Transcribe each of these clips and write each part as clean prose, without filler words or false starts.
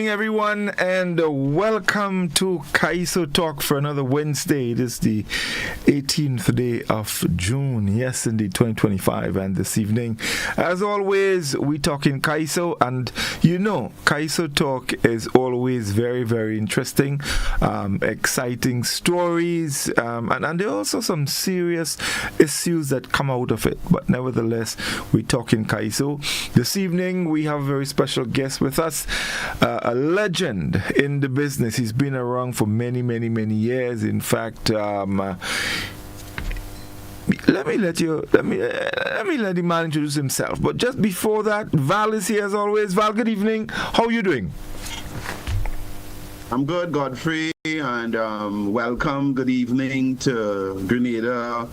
evening, everyone, and welcome to Kaiso Talk for another Wednesday. It is the 18th day of June, yes, indeed, 2025. And this evening, as always, we talk in Kaiso, and you know, Kaiso Talk is always very, very interesting, exciting stories, and there are also some serious issues that come out of it. But nevertheless, we talk in Kaiso. This evening, we have a very special guest with us. A legend in the business. He's been around for many, many, many years. In fact, let me let the man introduce himself. But just before that, Val is here as always. Val, good evening. How are you doing? I'm good, Godfrey, and welcome. Good evening to Grenada,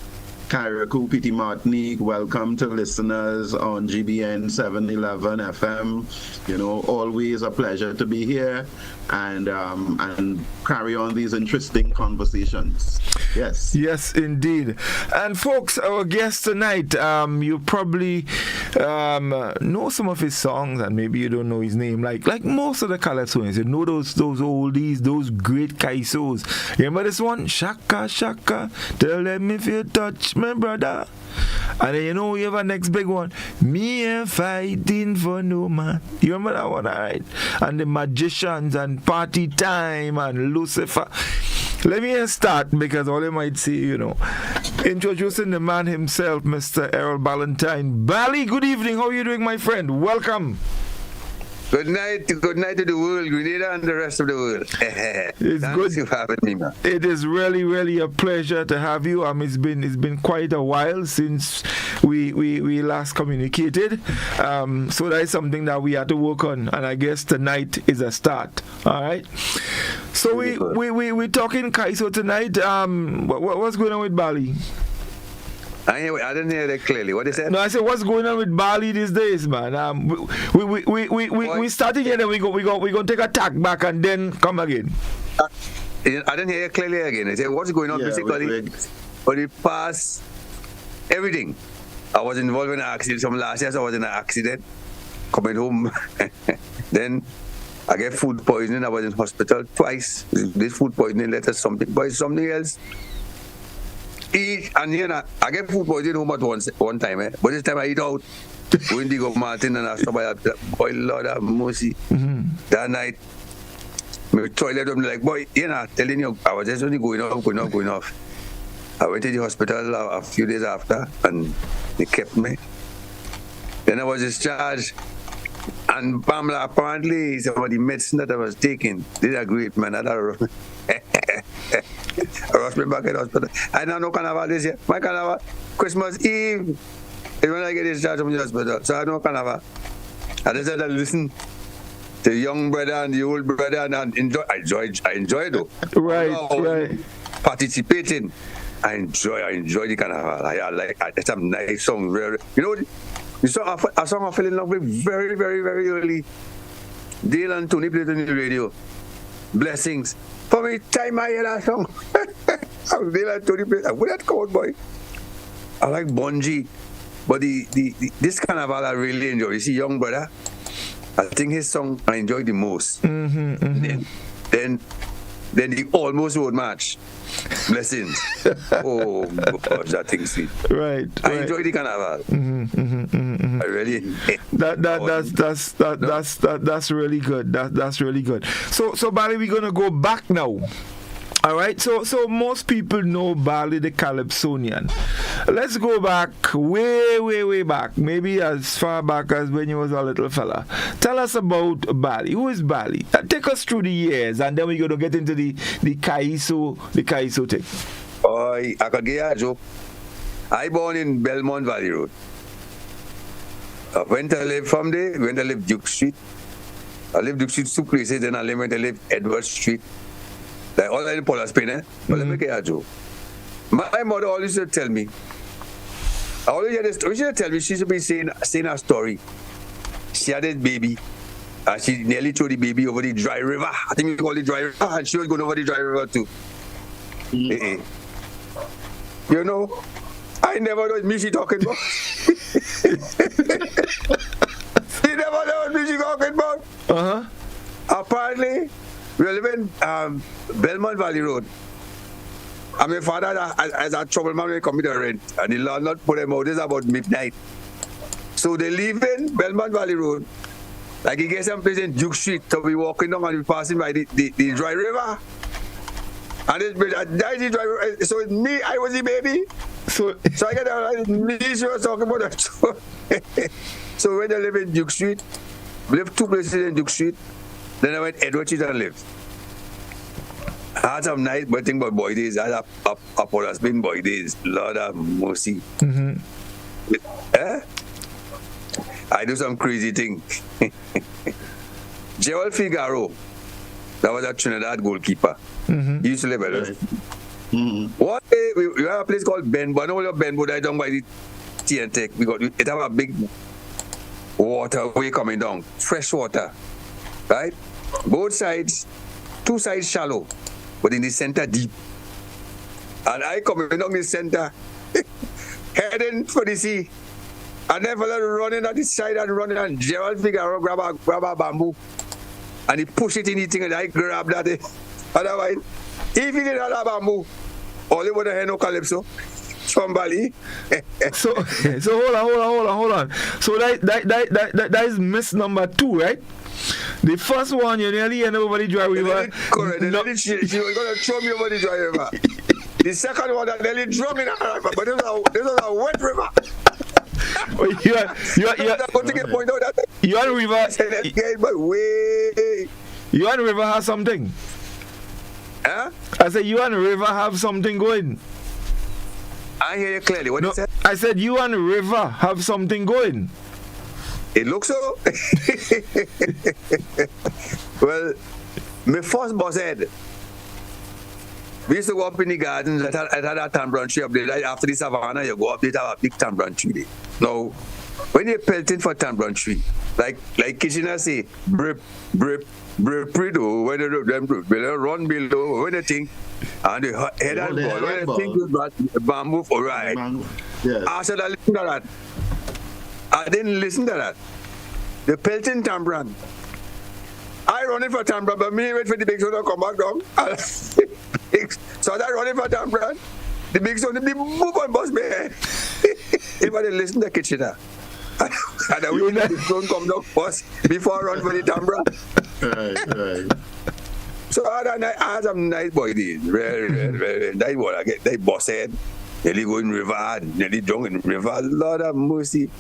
Carriacou, PT Martinique. Welcome to listeners on GBN 711 FM. You know, always a pleasure to be here and carry on these interesting conversations. Yes. Yes, indeed. And folks, our guest tonight, you probably know some of his songs, and maybe you don't know his name. Like most of the Calypsonians, you know those oldies, those great Kaisos. You remember this one? Shaka, shaka, tell them if you touch my brother. And then you know we have a next big one. Me ain't fighting for no man. You remember that one, alright? And the Magicians and Party Time and Lucifer. Let me start because all they might see, you know, introducing the man himself, Mr. Errol Ballantyne. Bally, good evening. How are you doing, my friend? Welcome. Good night to the world, Grenada and the rest of the world. It's Thanks good for having me, man. It is really, really a pleasure to have you. It's been quite a while since we last communicated. So that is something that we had to work on, and I guess tonight is a start. All right. So we're talking Kaiso tonight. What's going on with Bali? I didn't hear that clearly. What is that? No, I said, what's going on with Bali these days, man? We started here, then we gonna take a tack back and then come again. I didn't hear you clearly again. I said, what's going on basically? For the past everything. I was involved in an accident from last year, so I was in an accident coming home. Then I get food poisoning. I was in hospital twice. This food poisoning led to something else. And you know, I get food poisoning home at one time, but this time I eat out. Going to go Martin and I stop by boy, Lord have mercy. That night, my toilet, I'm like, boy, you know, telling you, I was just only going off. I went to the hospital a few days after and they kept me. Then I was discharged. And Pamela, apparently, some of the medicine that I was taking did a great man. I rushed me back at the hospital. I don't know carnival this year. My carnival, Christmas Eve, is when I get discharged from the hospital. So I know carnival. I just had to listen to the young brother and the old brother and enjoy. I enjoy though. Right. Participating. I enjoy the carnival. I like some nice songs. You know, a song I fell in love with very, very, very early. Dale and Tony played on the radio. Blessings. For me, time I hear that song. I was Dale and Tony played. What that called, boy? I like Bonji. But this carnival I really enjoy. You see, young brother, I think his song I enjoy the most. Then the Almost Road March. Blessings. Oh gosh, that thing's sweet. Right. I enjoy the carnival. I really. That's really good. That's really good. So Barry, we're gonna go back now. All right, so most people know Bali the Calypsonian. Let's go back, way back, maybe as far back as when you was a little fella. Tell us about Bali. Who is Bali? Take us through the years, and then we're going to get into the Kaiso thing. I could get a joke. I born in Belmont Valley Road. I went to live from there, went to live Duke Street. I lived Duke Street 2 places, then I went to live Edward Street. Like all in Paula Spain, But let me get a joke. My mother always used to tell me, she used to tell me, she used to be saying a story. She had a baby, and she nearly threw the baby over the dry river. I think we call it dry river, and she was going over the dry river too. You know, I never know what me she talking about. You never know what me she talking about. Apparently, we were living Belmont Valley Road. And my father has a trouble man when he come to rent. And the landlord put them out. This is about midnight. So they live in Belmont Valley Road. Like he gets some place in Duke Street. So we walking down and we passing by the dry river. And that's the dry river. So it's me, I was the baby. So I get out, me, she was talking about that. So when I live in Duke Street, we lived 2 places in Duke Street. Then I went Edward Street and lived. I had some nice but thing about boy days. I had a Paul Spin boy days. Lord have mercy. I do some crazy thing. Gerald Figaro, that was a Trinidad goalkeeper. He used to live at us. One day we have a place called Benbo. I know your Benbo that down by the TNTech. It have a big waterway coming down, fresh water, right? Both sides, 2 sides shallow, but in the center deep. And I coming down the center, heading for the sea. And then fella running at the side and running, and Gerald Figaro grab a bamboo, and he push it in the thing, and I grab that. Otherwise, if he didn't have a bamboo, all he would have had no calypso from Bali. So hold on. So that is miss number 2, right? The first one, you nearly end up over the dry river. Correct. She was going to throw me over the dry river. The second one, that nearly drove me in the river, but this was a wet river. You and River have something. Huh? I said you and River have something going. I hear you clearly. What you said? I said you and River have something going. It looks so. Well, my first boss said, we used to go up in the gardens. I had a tambran tree up there. Like after the savannah, you go up there, have a big tambran tree there. Now, when you're pelting for tambran tree, like Kitchener say, brip, prido, when they run below, when they think, and the head and ball, when they think you bamboo for right. Yes. I said, I listened to that. I didn't listen to that. The pelting tambran. I running for tambran, but me wait for the big son to come back down. So I running for tambran. The big son, the move on boss man. If I didn't listen to Kitchener. And I will let the son come down first before I run for the tambran. Right. So I had some nice boy days. Very. That what I get. They boss head. Nearly go in river, nearly drunk in river. Lord have mercy.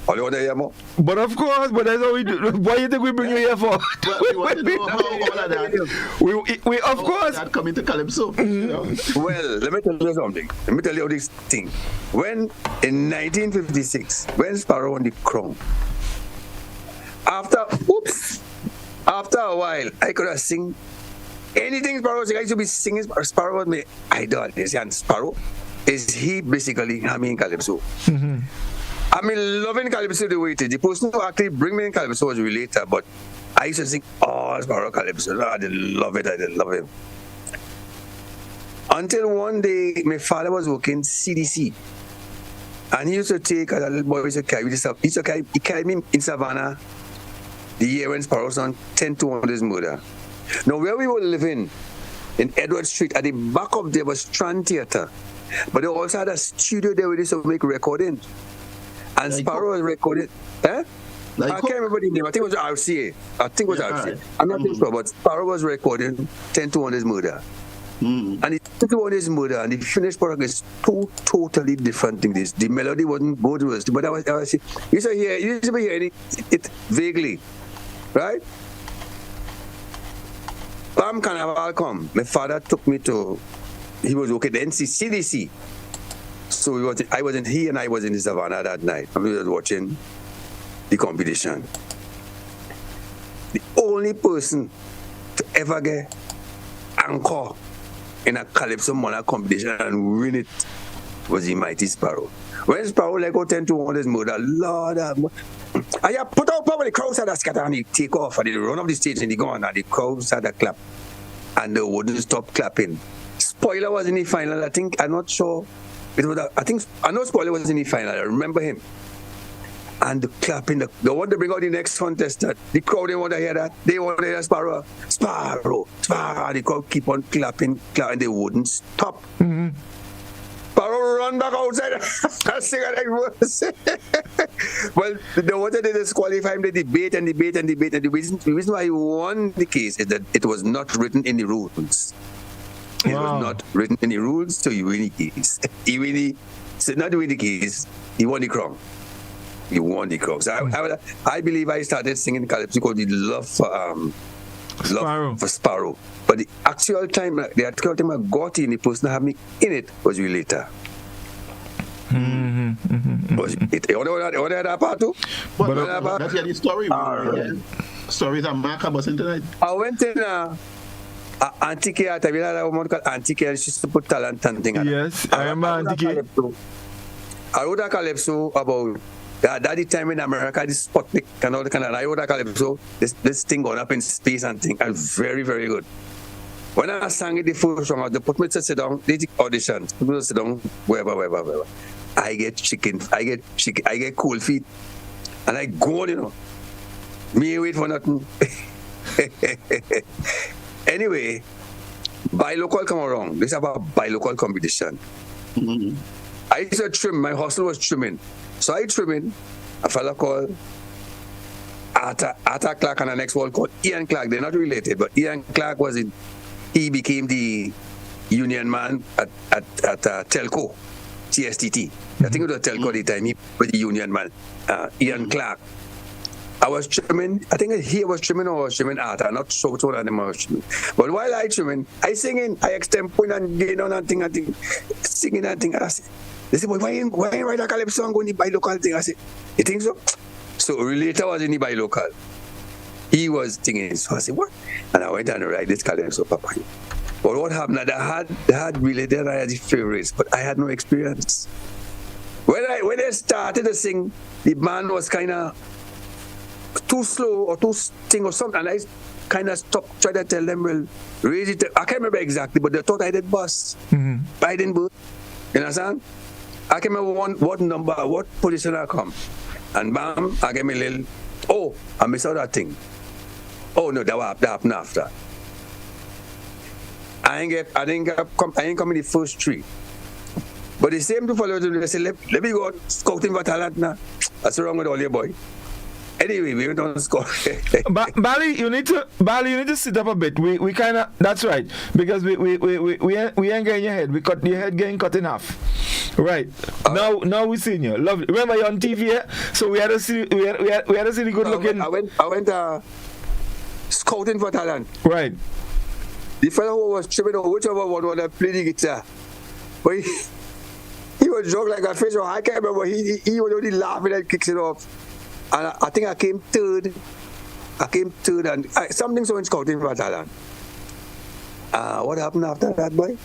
All you want to hear more? But of course, but that's how we do. Why do you think we bring you here for? We want to know how all of that. We of course that coming to Calypso. You know? Well, let me tell you something. Let me tell you this thing. When in 1956, when Sparrow won the crown, after a while, I could have sing anything Sparrow was. I used to be singing. Sparrow was my idol. And Sparrow is he basically having Calypso. I mean, loving Calypso the way it is. The person who actually bring me in Calypso was related, but I used to sing, Sparrow Calypso. I didn't love it. I didn't love him. Until one day, my father was working CDC. And he used to take, as a little boy, he used to carry me in Savannah the year when Sparrow was on 10 to 1 his murder. Now, where we were living, in Edward Street, at the back of there was Strand Theatre. But they also had a studio there where they used to make recording. And like Sparrow was recorded. Like I can't remember the name. I think it was RCA. RCA. I'm not sure, but Sparrow was recording 10 to 1 his murder. And he 10 to 1 his murder, and the finished product is two totally different things. The melody wasn't good, but I was you used to hear it vaguely, right? Palm Carnival come. My father took me to. He was working at the CDC. So I was in the Savannah that night. And we were watching the competition. The only person to ever get anchor in a Calypso Monarch competition and win it was the mighty Sparrow. When Sparrow let go 10 to 1 his mother, Lord, I put out power, the crowd started scatter and he take off and they run off the stage and he go on and the crowd started clap. And they wouldn't stop clapping. Spoiler was in the final. I'm not sure. I know Spoiler was in the final. I remember him. And the clapping, they want to bring out the next contestant. The crowd, they want to hear that. They want to hear Sparrow. Sparrow, Sparrow. The crowd keep on clapping, and they wouldn't stop. Mm-hmm. Sparrow run back outside and sing the next verse. Well, they wanted to disqualify him. They debate. And the reason why he won the case is that it was not written in the rules. It was not written in the rules, so he win the case. So not win the case, he won the crown. He won the crown. So I believe I started singing calypso because the love for Sparrow. But the actual time I got in, the person that had me in it was you later. You want to hear that part too? That's the story. Stories are Mark about tonight. I went in Antique at a woman called Antique. She used to put talent and things. Yes, I remember Antique. I wrote a calypso about that the time in America, this Sputnik and all the kind of. I wrote a calypso, this thing going up in space and thing, and very, very good. When I sang it the first song, they put me to sit down, they take auditions, put me to sit down, wherever. I get cold feet, and I go on, Me wait for nothing. Anyway, buy local come around. This is about buy local competition. Mm-hmm. I used to trim, my hustle was trimming. So I trimming a fella called Arthur Clark and the next one called Ian Clark. They're not related, but Ian Clark he became the union man at Telco, TSTT. I think it was Telco at the time. He was the union man, Ian Clark. I was trimming, I think he was trimming or was trimming Arthur. I'm not sure which one of them I was trimming. But while I trimming, I singing, I extempore and getting on and thing, singing and thing. I say, they say, why you write a calypso and go in the buy local thing? I say, you think so? So Relator was in the buy local. He was thinking, so I said, what? And I went and write this calypso, Papa. But what happened? They had Relator and I had the favorites, but I had no experience. When I started to sing, the band was kind of too slow or too sting or something, and I kind of stopped, tried to tell them, well, raise it. I can't remember exactly, but they thought I did bust. Mm-hmm. I didn't bust. You understand? I can't remember what number, what position I come. And bam, I gave me a little, I missed out that thing. Oh no, that happened after. I ain't come in the first three. But the same to follow to they say, let me go scouting for talent now. That's wrong with all your boy. Anyway, we went on to score. Bali, you need to sit up a bit. We kind of, that's right, because we ain't getting your head. We cut your head getting cut in half. Right. Now we seen you. Lovely. Remember you're on TV here, so we had to see we had to see the good looking. I went scouting for talent. Right. The fellow who was tripping on whichever one that played the guitar, but he was drunk like a fish. I can't remember. He was only laughing and kicks it off. And I think I came third, and something so in scouting for talent. What happened after that, boy?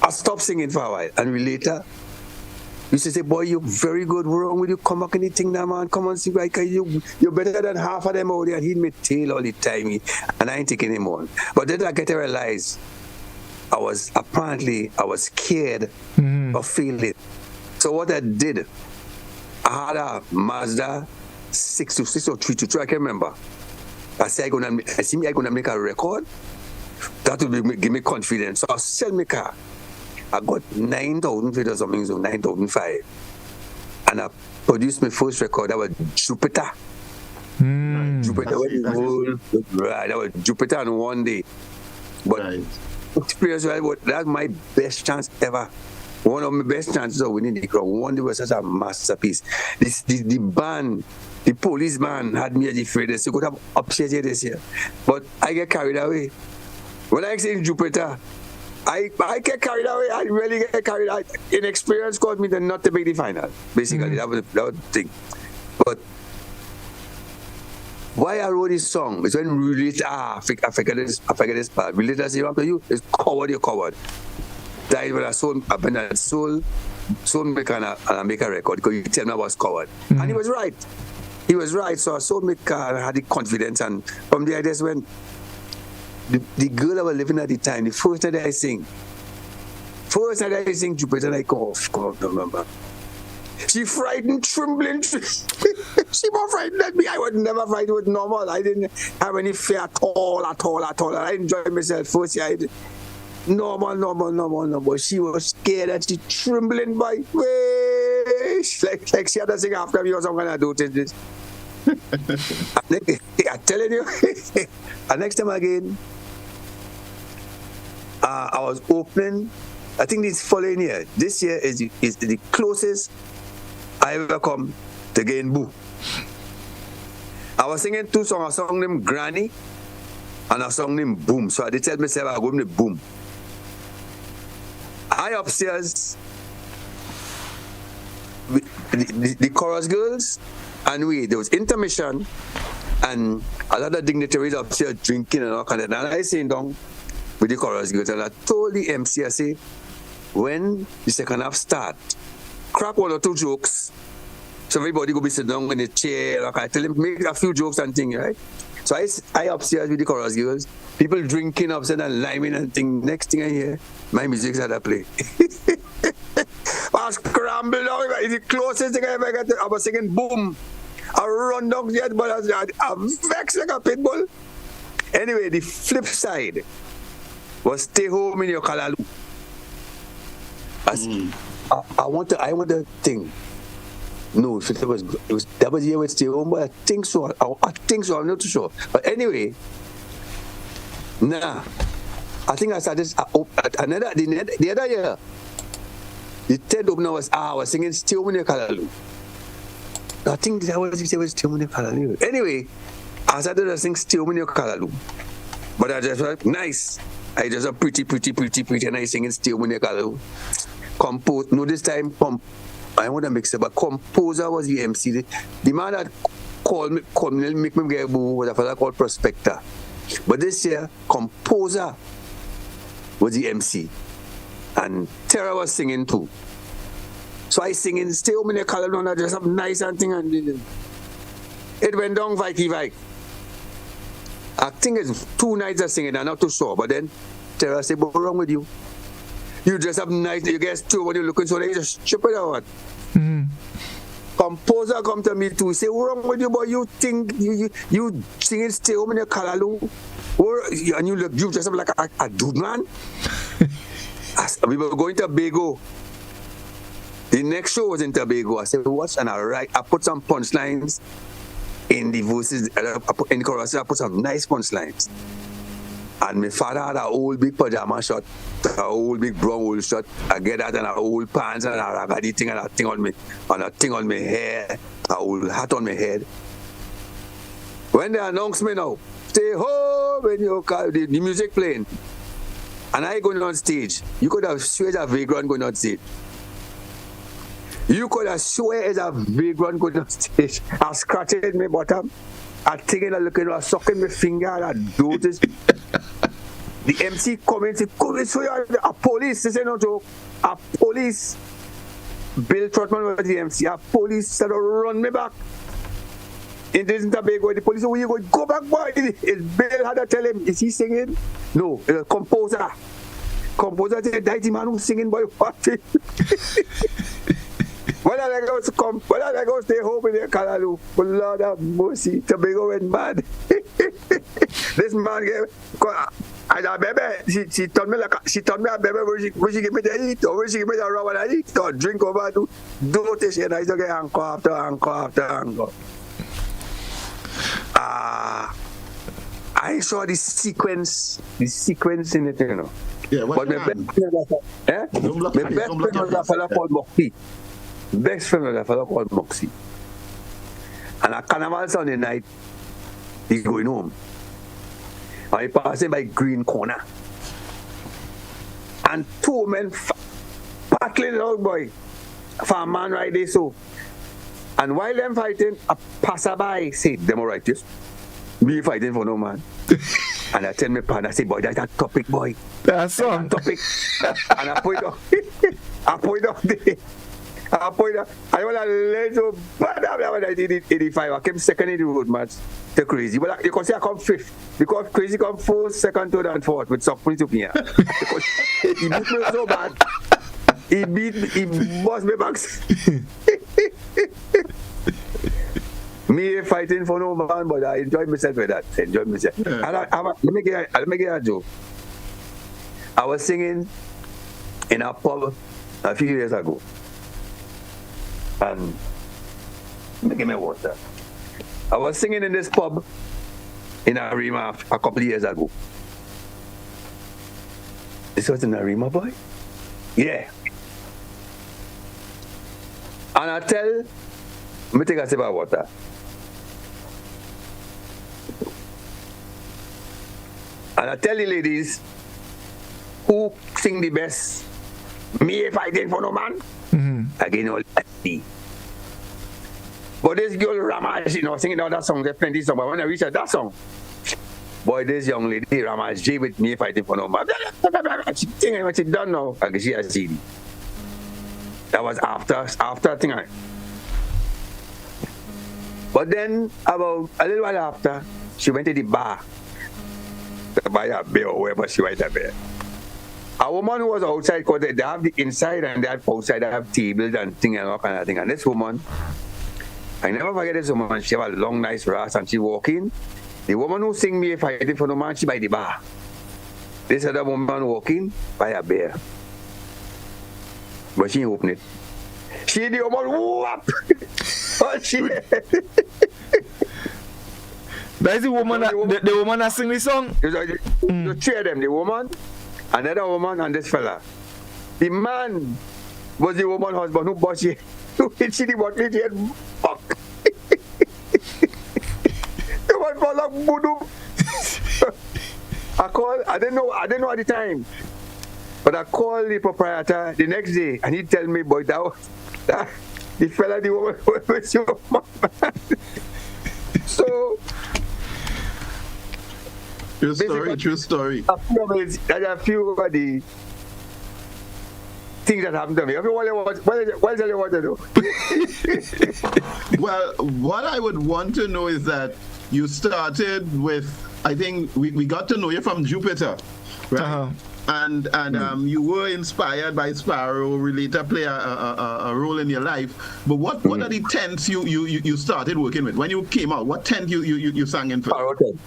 I stopped singing for a while, and we later used to say, boy, you're very good. What's wrong with you? Come back anything now, man. Come on, see, like you're better than half of them out there. And he'd me tail all the time, and I ain't taking him on. But then I get to realize I was scared of failing. So what I did, I had a Mazda 626 or 322, I can't remember. I said, I'm gonna make a record. That would give me confidence. So I sell my car. I got 9,000 feet or something, so 9,005. And I produced my first record. That was Jupiter. Jupiter that was Jupiter on one day. But experience, that's my best chance ever. One of my best chances of winning the crown. One day was such a masterpiece. The band, the police band had me at the furthest. You could have upset this year. But I get carried away. When I say Jupiter, I get carried away. I really get carried away. Inexperience caused me not to make the final. Basically, that was the thing. But why I wrote this song is when we relate, I forget this part. Relate say after you, it's coward, you're coward. Died when I sold maker and I make a record because you tell me I was coward. And he was right. So I sold my car and I had the confidence, and from there that's when the girl I was living at the time, the first night I sing Jupiter, and I come off, remember. She frightened, trembling. She more frightened than me. I would never fight with normal. I didn't have any fear at all. I enjoyed myself first year. Normal. She was scared and she trembling by. Like she had to sing after me or something like that. This. I'm telling you. And next time again, I was opening. I think this following year. This year is the closest I ever come to getting boo. I was singing two songs. A song named Granny and a song named Boom. So I did tell myself I'm going to boom. I upstairs, the chorus girls, and there was intermission, and a lot of dignitaries upstairs drinking and all kind of that. And I sitting down with the chorus girls, and I told the MC, I say, when the second half start, crack one or two jokes, so everybody go be sitting down in a chair. Like I tell him, make a few jokes and things, right? So I upstairs with the chorus girls, people drinking upstairs and liming and things. Next thing I hear, my music started play. I scrambled out. It's the closest thing I ever got. I was singing Boom. I run down the but I vexed like a pit bull. Anyway, the flip side was stay home in your Kalalu. I want to think. No, that was the year with stay home, but I think so. I'm not too sure. But anyway, I think I started the other year. The third opener was I was singing Stay Home in Your Kalalu. I think that was Stay Home in Your Kalalu. Anyway, I started to sing Stay Home in Your Kalalu. But I just was nice. I just a pretty, and I singing Stay Home in Your Kalalu. Compose. No, this time I want to mix it, but composer was the MC. The man that called me, make me get boo was a fellow called Prospector. But this year, composer was the MC. And Tara was singing too. So I singing, Stay Home in Your Kalalu, and I dress up nice and thing, and it went down Vikey. I think it's 2 nights of singing, I'm not too sure. But then Tara said, what's wrong with you? You dress up nice, you get two when you're looking so they just stupid or what? Composer come to me too, say, what's wrong with you, boy? You think you singing Stay Home in Your Kalalu? And you dress up like a dude, man? We were going to Tobago. The next show was in Tobago. I said, what? And I put some punchlines in the voices, in the chorus, I put some nice punchlines. And my father had an old big pajama shirt, an old big brown wool shirt. I get that and an old pants and a raggedy thing and a thing on me, and a thing on my hair, an old hat on my head. When they announced me now, Stay home in your car, the music playing, and I going on stage, you could have swear as a vagrant going on stage. You could have swear as a vagrant going on stage. I scratching my bottom. I taking a look at I sucking my finger and I do this. The MC coming to come so a police, this ain't no joke. A police, Bill Trotman was the MC. A police said run me back. In this Tobago, the police said, where you going? Go back, boy. Bill had to tell him, is he singing? No, it's a composer. Composer said, that's the man who's singing, boy. What? When I go stay home in your Kalalu, for Lord have mercy, Tobago went mad. This man gave, and a baby, she told me a baby where she give me the eat, or where she give me the rub and I eat, or drink over, do this, and I just get anchor after anchor. I saw the sequence in it, you know. Yeah, but my best friend was a fellow called Moxie. Best friend was a fellow called Moxie. And at Carnival Sunday night, he's going home. And he passing by Green Corner. And 2 men battling it out, boy. For a man right there, so. And while them fighting, a passerby said, them all right, yes? Me fighting for no man. And I tell my partner, I say, boy, that's a topic, boy. That's a topic. And I point out there. I want to let you bad up in 1985. I came second in the road match to Crazy. But you can say I come fifth. Because Crazy come fourth, second, third, and fourth with something to me. Because he beat me so bad. He bossed me back. Me fighting for no man, but I enjoy myself with that. Enjoy myself. Yeah. And let me get a joke. I was singing in a pub a few years ago. And let me give me water. I was singing in this pub in Arima a couple of years ago. This was in Arima, boy? Yeah. And I tell, let me take a sip of water. And I tell the ladies who sing the best, me fighting for no man, again all that see. But this girl Ramaj, singing all that song, there's plenty of songs, but when I reach that song, boy, this young lady, Ramaj J with me fighting for no man. She singing what she done now, I can see a CD. That was after thing. But then, about a little while after, she went to the bar to buy a beer or wherever she went a beer. A woman who was outside, because they have the inside and they have outside, they have tables and things and all kind of thing. And this woman, I never forget this woman, she have a long, nice ras and she walk in. The woman who sing me fighting for no man, she by the bar. This other woman walking, buy a beer. But she open it. She the woman whoop. Oh, she. That's the woman the woman that sing the song? The three of them, the woman, another woman, and this fella. The man was the woman's husband who bought she. Who hit she the bottle, she had fuck. The one for like voodoo. I didn't know at the time. But I called the proprietor the next day and he tell me, boy, that the fella, the woman was your man. So, True story. There are a few of the things that happened to me. What tell you what to do? Well, what I would want to know is that you started with, I think we got to know you from Jupiter, right? Uh-huh. And you were inspired by Sparrow, really to play a role in your life. But what are the tents you started working with when you came out? What tent you sang in first? Sparrow tent.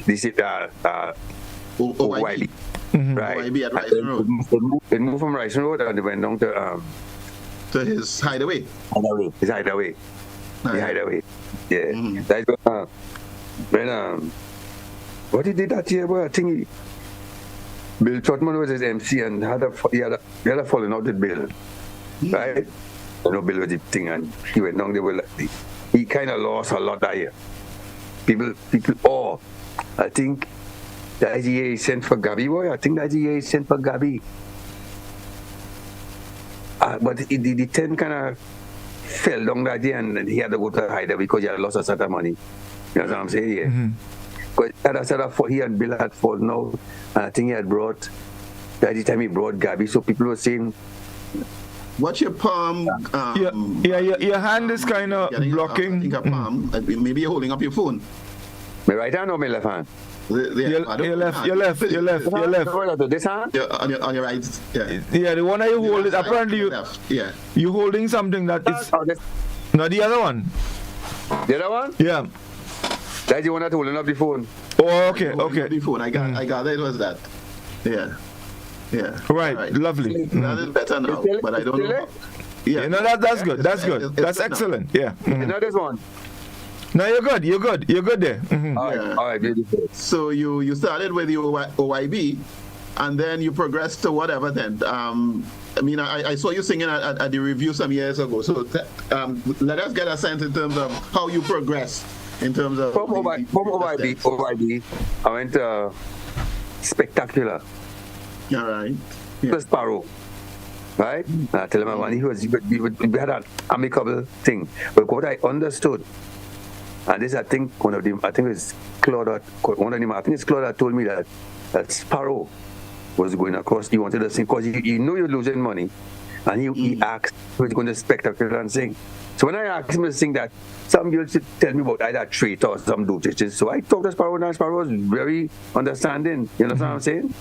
This is OYB. Right. OYB at Rising Road. It moved from Rising Road and they went down to his hideaway. His hideaway. Right. The hideaway. Yeah. Mm-hmm. That's when what he did that year, boy, I think Bill Trotman was his MC and he had a falling out with Bill. Right? Bill was the thing and he went down there. He kind of lost a lot that year. People, I think the IGA sent for Gabby, boy. I think the IGA sent for Gabby. But the 10 kind of fell down that day and he had to go to Haida because he had lost a certain money. You know what I'm saying? Yeah. Because he and Bill had fallen out. And I think he had brought, by the time he brought Gabby, so people were saying, what's your palm? Your hand is kind of blocking. I think a palm. Maybe you're holding up your phone. My right hand or my left hand? Your left. This hand? On your right. Yeah. Yeah, the one that you hold it. Apparently you holding something that is. No, the other one. The other one? Yeah. That's the one that's holding up the phone. Oh, okay. The phone. I got it was that. Yeah. Right. Lovely. That is better now, but I don't know. Yeah. No, that's good. That's good. That's excellent. Yeah. You know this one? No, you're good. You're good there. Mm-hmm. All right, beautiful. So you started with the OYB, and then you progressed to whatever then. I saw you singing at the review some years ago. So let us get a sense in terms of how you progressed in terms of from OYB. I went to Spectacular. All right. Yeah. Sparrow. Right? I tell him we had an amicable thing. But what I understood, and this I think one of them, I think it's Claude, one of them, I think it's Claude that told me that Sparrow was going across, he wanted to sing, because he knew you're losing money, and he asked if he was going to Spectacular and sing. So when I asked him to sing that, some people should tell me about either traitor or some dotages. So I talked to Sparrow, and Sparrow was very understanding, you know what I'm saying?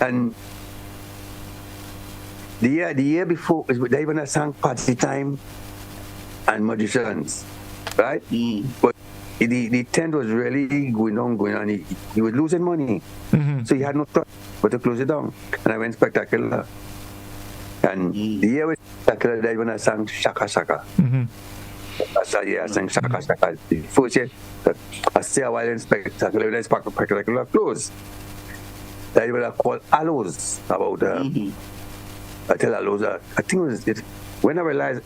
And the year before, they even sang Party Time, and magicians, right? But the tent was really going on. He was losing money. So he had no choice but to close it down. And I went spectacular. And the year was spectacular that when I sang Shaka Shaka. I sang Shaka Shaka. The first year, I stay a while in spectacular, when I spectacular close. That is what I call aloes about I tell aloes, I think it when I realized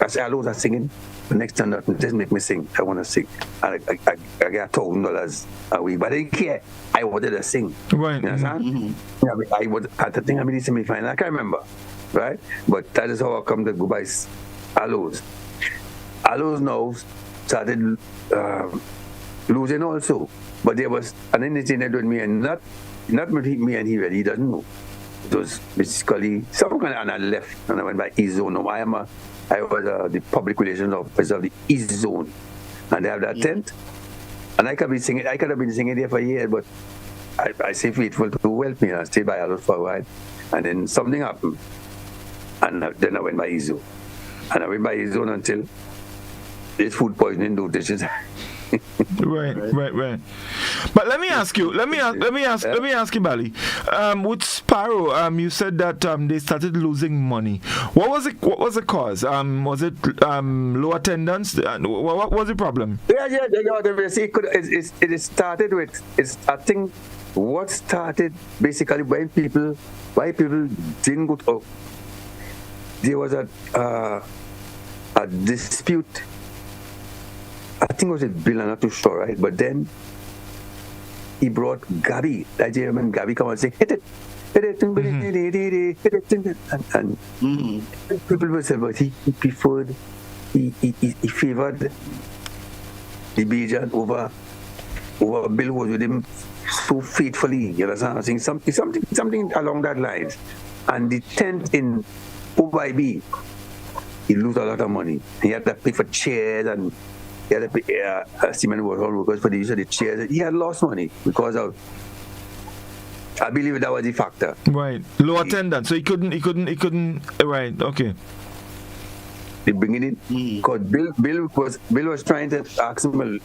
I say aloes are singing, the next time nothing just make me sing. I want to sing. I get $1,000 a week, but I didn't care. I wanted to sing. Right. You understand? I was at the thing I mean semi-final. I can't remember. Right? But that is how I come to go by aloes. Aloes now started losing also. But there was an incident with me and not with me and he really, he doesn't know. It was basically some kind of, and I left and I went by East Zone. I was the public relations officer of the East Zone, and they have that tent. And I could have been singing there for years, but I say faithful to help me and I stayed by Aloes for a while. And then something happened, and then I went by East Zone. And I went by East Zone until this food poisoning notices. Right. But let me ask you, Bali. With Sparrow, you said that they started losing money. What was the cause? Was it low attendance? What was the problem? Yeah. It started with. I think what started basically why people didn't go to. There was a dispute. I think it was a bill, I'm not too sure, right? But then he brought Gabi, that German Gabi, come and say, hit it. And people would say, but he preferred, he favored the Bijan over Bill who was with him so faithfully. You understand? I think something along that lines. And the tent in OYB, he lose a lot of money. He had to pay for chairs and he had to pay cement workers for the use of the chairs. He had lost money because of. I believe that was the factor. Right, low attendance. So he couldn't. Right, okay. They bring it in because Bill was trying to ask him.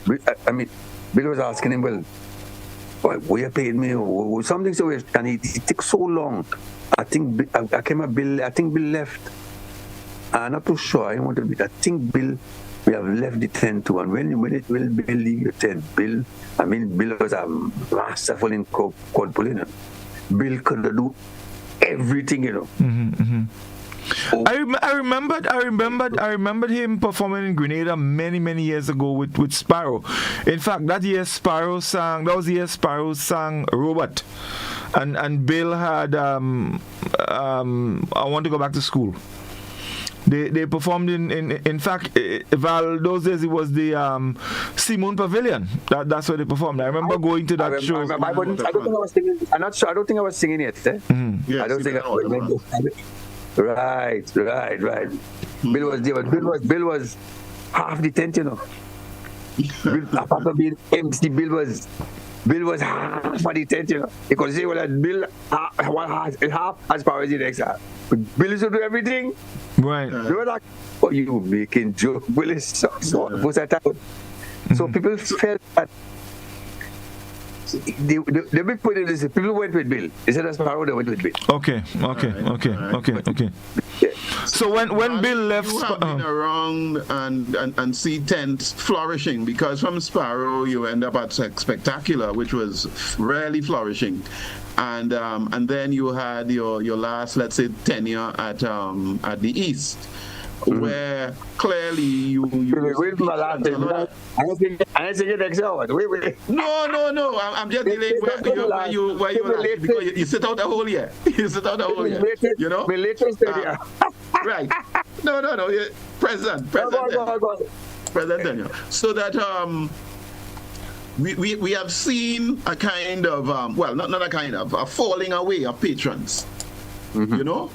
I mean, Bill was asking him, well, why you paid me or something so, and it took so long. I think I came up Bill. I think Bill left. I'm not too sure. I want to be. I think Bill. We have left the tent too, and when Bill leave the tent, Bill was a masterful in cold pulling. Bill could do everything, you know. Oh. I remembered him performing in Grenada many years ago with Sparrow. In fact, that was the year Sparrow sang Robot, and Bill had I Want to Go Back to School. They performed in fact, Val, those days it was the Simone Pavilion. That's where they performed. I remember going to that show. I don't think I was singing. I'm not sure. I don't think I was singing it. Yes, I don't think I was. Right. Bill was there, but Bill was half the tent, you know. Apart from being MC, Bill was half of the tent, you know. You could say, well, Bill half as far as the next half. But Bill used to do everything. Right. They were like, oh, you making joke. Bill is so people felt that the big point is people went with Bill. They said that's how they went with Bill. Okay. Yeah. So when Bill left, you have been around and see tents flourishing, because from Sparrow you end up at Spectacular, which was really flourishing, and then you had your last, let's say, tenure at the East. Where clearly you wait for I don't think it next hour. Wait. No. I'm just delaying where you last, because you sit out the whole year. You know? Right. No. President Daniel. So that we have seen a kind of not a kind of a falling away of patrons. You know?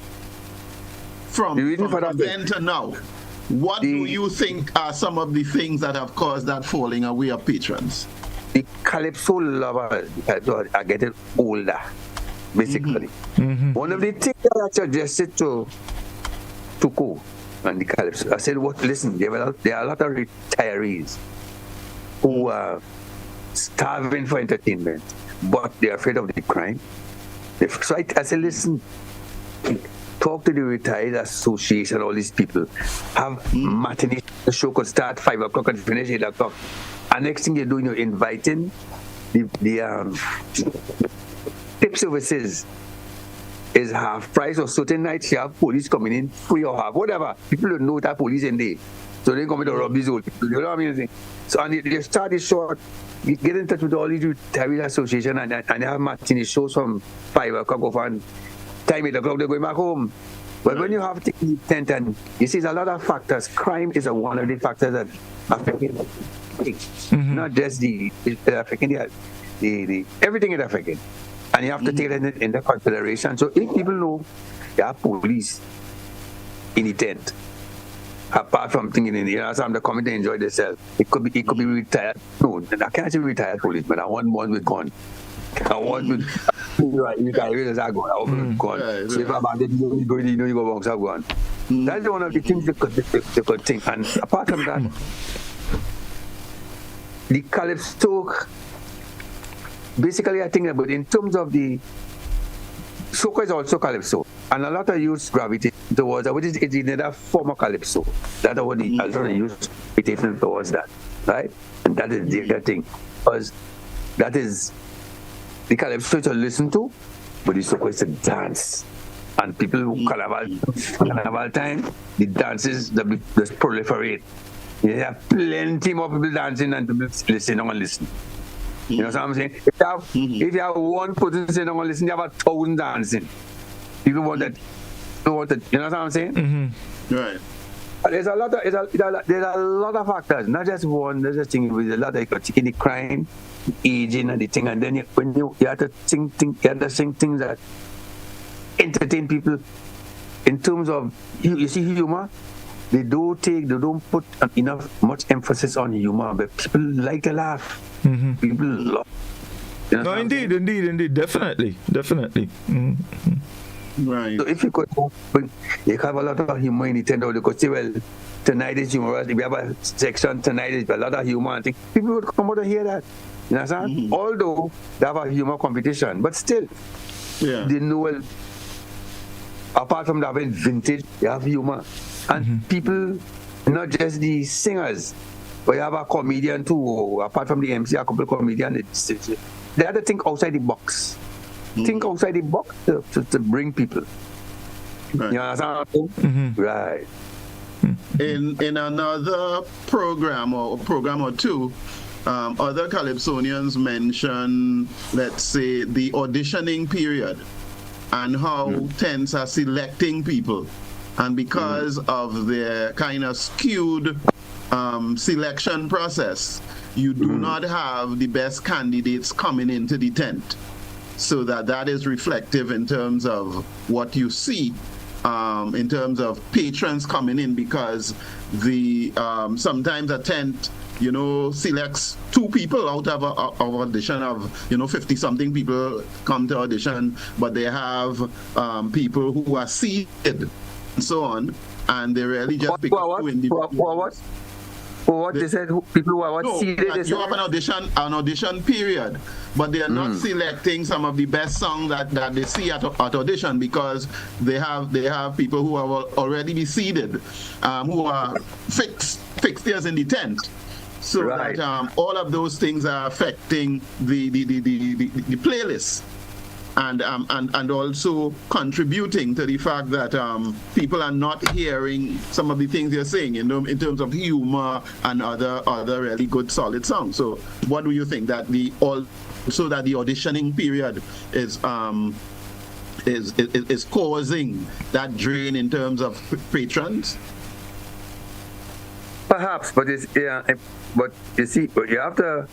From then to now, what do you think are some of the things that have caused that falling away of patrons? The Calypso lovers are getting older, basically. One of the things that I suggested to Tuko and the Calypso. I said, "What? Listen, there are a lot of retirees who are starving for entertainment, but they're afraid of the crime." So I said, "Listen, talk to the Retired Association, all these people. Have matinee, the show could start 5 o'clock and finish 8 o'clock. And next thing you're doing, you're inviting the tip services is half price, or certain nights you have police coming in free or half, whatever. People don't know that police in there. So they come to rob these old people. You know what I mean? So and they start this short. You get in touch with all these Retired Association and they have matinee shows from 5 o'clock off and time 8 o'clock they're going back home. But when you have taken the tent, and you see, there's a lot of factors. Crime is one of the factors that affect it. Not just the affecting the everything is affected. And you have to take it into consideration. So if people know there are police in the tent, apart from thinking in the some the coming to enjoy themselves, it could be retired. No, I can't say retired police, but I want one with gun. I want with you can realize I go. I want gun. So if I'm bandit, you go box up gun. That's one of the things they could think. And apart from that, the Calypso, basically I think about in terms of the soca is also Calypso, and a lot of youth gravitate towards that, which is another form of Calypso. That's what the a lot of youth gravitate towards that, right? And that is the other thing, because that is the Calypso to listen to, but the soca is to dance. And people who carnival time, the dances that proliferate. You have plenty more people dancing and people listening and listening. You know what I'm saying? If you have one person sitting and listening, you have 1,000 dancing. People want that. You know what I'm saying? Right. There's a lot of factors, not just one. There's a thing with a lot of taking the crime, aging, and the thing, and then you have to sing things that entertain people. In terms of you see humor, they don't put much emphasis on humor, but people like to laugh. People love. You know no, indeed, definitely. Right. So if you could, you have a lot of humor in the tent, or you could say, well, tonight is humorous. If we have a section tonight, is a lot of humor and things. People would come out to hear that. You understand? Although they have a humor competition, but still, they know. Apart from having vintage, they have humor, and people, not just the singers, but you have a comedian too. Or apart from the MC, a couple of comedians, they have to think outside the box. Think outside the box to bring people. Right. You understand? Right. In another program or two, other Calypsonians mention, let's say, the auditioning period and how tents are selecting people. And because of their kind of skewed selection process, you do not have the best candidates coming into the tent. So that is reflective in terms of what you see, in terms of patrons coming in, because the sometimes a tent, selects 2 people out of an audition of 50-something people come to audition, but they have people who are seated and so on, and they really just pick up 2 individuals. What they said, people who are seated. You have an audition period, but they are not selecting some of the best songs that they see at audition, because they have people who are already be seated, who are fixtures in the tent. So that all of those things are affecting the playlist, and also contributing to the fact that people are not hearing some of the things they're saying, in terms of humor and other really good solid songs. So what do you think that the auditioning period is causing that drain in terms of patrons? Perhaps, but but you see, you have to.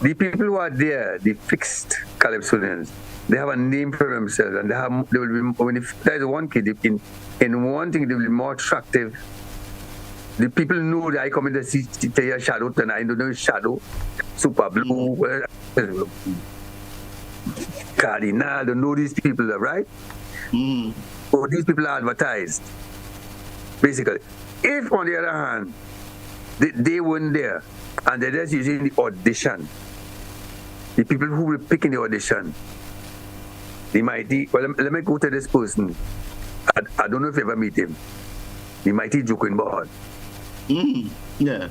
The people who are there, the fixed Calypsonians, they have a name for themselves, and they will be. If there's one kid in one thing, they will be more attractive. The people know that I come in to see your shadow tonight. I don't know shadow, super blue, Cardinal. They know these people, right? So these people are advertised. basically. If, on the other hand, they weren't there, and they're just using the audition, the people who were picking the audition, the mighty, well, let me go to this person. I don't know if you ever meet him. The mighty joking board. Yeah. Yeah.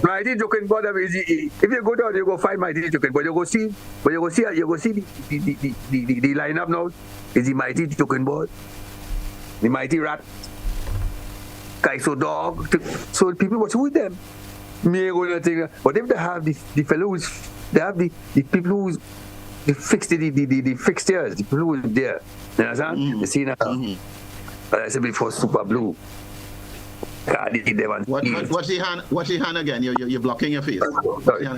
Mighty joking board. If you go down, you go find mighty joking board. You go see the lineup now. Is the mighty joking board, the mighty rat, Kaiso dog. So people watch with them. Me go nothing. But if they have the fellows, they have the people who's the fixtures, the people who are there. You understand? You see now. I said before Super Blue. What's the hand again? You're blocking your face. Sorry.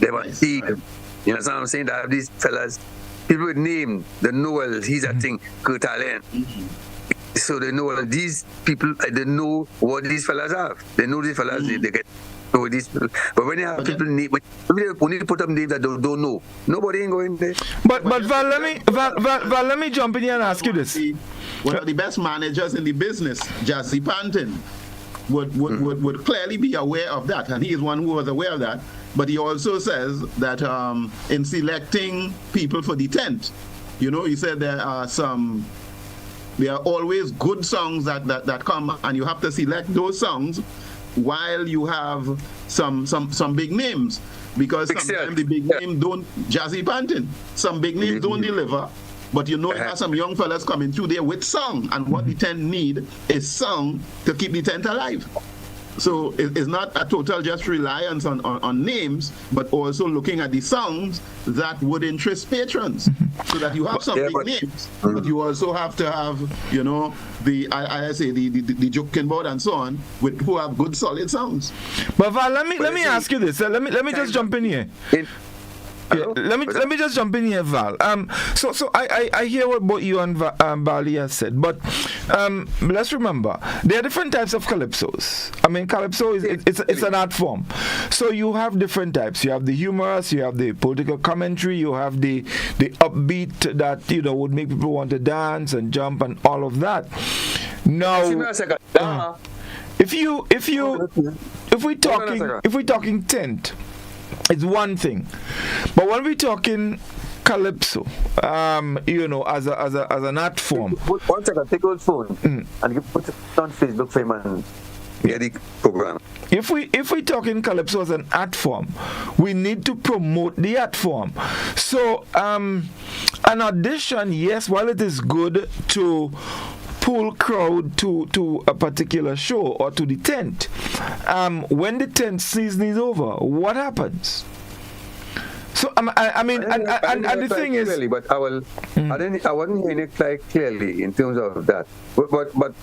They want see. You know what I'm saying? They have these fellas, people with name, the Noel, he's a thing, Kurt Allen. So they know these people, they know what these fellas have. They know these fellas, they get know these people. But when you have people name, when you only put up names that don't know, nobody ain't going there. But Val, let me jump in here and ask you this. One of the best managers in the business, Jazzy Panton, would clearly be aware of that, and he is one who was aware of that. But he also says that in selecting people for the tent, he said there are always good songs that come, and you have to select those songs while you have some big names, because sometimes the big name don't, Jazzy Panton, some big names don't deliver. But you have some young fellas coming through there with song, and what the tent need is song to keep the tent alive. So it's not a total just reliance on names, but also looking at the songs that would interest patrons, so that you have some big names, but you also have to have, the joking board and so on, who have good solid songs. But Val, let me ask you this. Let me just jump in here. Let me just jump in here, Val. So I hear what both you and Bali has said, but let's remember there are different types of calypsos. I mean, calypso it's an art form. So you have different types. You have the humorous, you have the political commentary, you have the upbeat that would make people want to dance and jump and all of that. Now, if we're talking tent, it's one thing, but when we're talking calypso, as an art form. One second, take your phone and put it on Facebook for him and get the program. If we're talking calypso as an art form, we need to promote the art form. So an audition, yes, while it is good to pull crowd to a particular show or to the tent, when the tent season is over, what happens? So I mean, the thing is, clearly, but I wasn't hearing it quite clearly in terms of that. But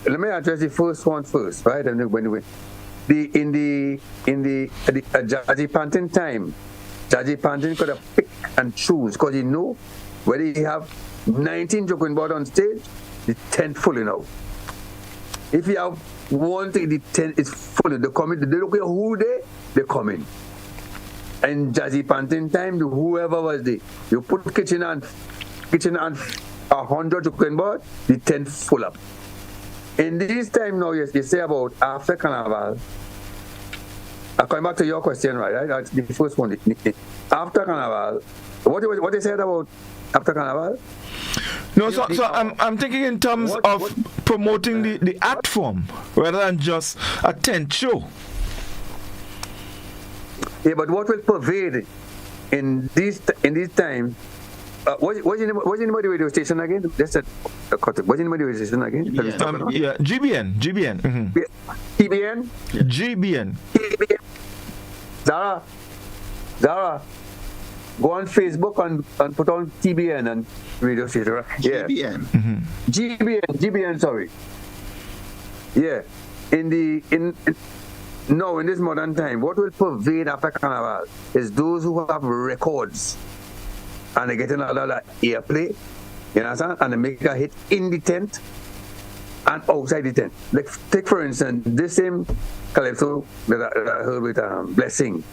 let me address the first one first, right? And when in the Jazzy Panton time, Jazzy Panton could have pick and choose, because whether he have 19 joking board on stage, the tent full enough. If you have one thing, the tent is full. They come in, they don't care who they come in. And Jazzy Panton time, whoever was there, you put kitchen and 100 joking board, the tent full up. In this time now, you say about after Carnival. I'm coming back to your question, right? That's the first one. After Carnival, what you said about after Carnival? No, so I'm thinking in terms of promoting the art form rather than just a tent show. Yeah, but what will pervade in this time? What's the name of the radio station again? What's the name of the radio station again? GBN. Mm-hmm. TBN? Yeah. GBN. Zara, go on Facebook and put on TBN and radio station. Yeah. GBN. Mm-hmm. GBN, sorry. Yeah. In this modern time, what will pervade after Carnival is those who have records and they get another airplay, you understand? And they make a hit in the tent and outside the tent. Like, take for instance, this same calypso that I heard with Blessing.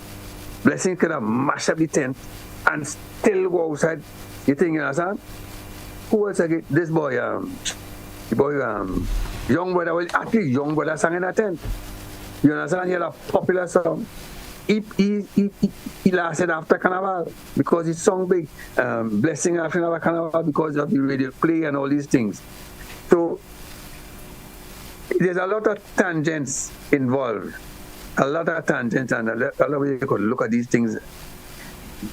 Blessing could have mashed up the tent and still go outside. You think, you understand? Who else again? This boy, Young brother, well, actually, young brother sang in a tent. You understand? He had a popular song. He lasted after Carnival because his song big. Blessing after Carnival because of the radio play and all these things. So there's a lot of tangents involved. A lot of tangents and a lot of ways you could look at these things.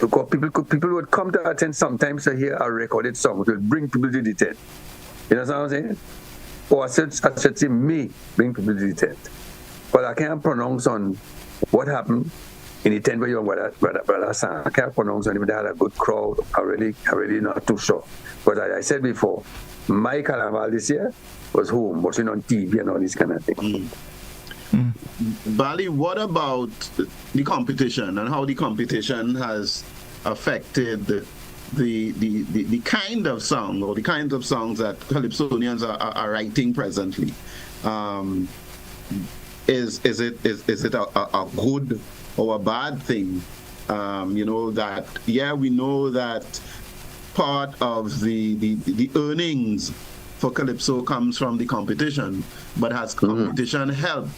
Because people would come to attend sometimes to hear a recorded song, which will bring people to the tent. You know what I'm saying? Or I should say me bring people to the tent. But I can't pronounce on what happened in the tent where your brother sang. I can't pronounce on it, but they had a good crowd. I really not too sure. But as I said before, my carnival this year was home, watching on TV and all these kind of things. Bali, what about the competition and how the competition has affected the kind of song or the kinds of songs that Calypsonians are writing presently? Is it a good or a bad thing? We know that part of the earnings for Calypso comes from the competition, but has competition helped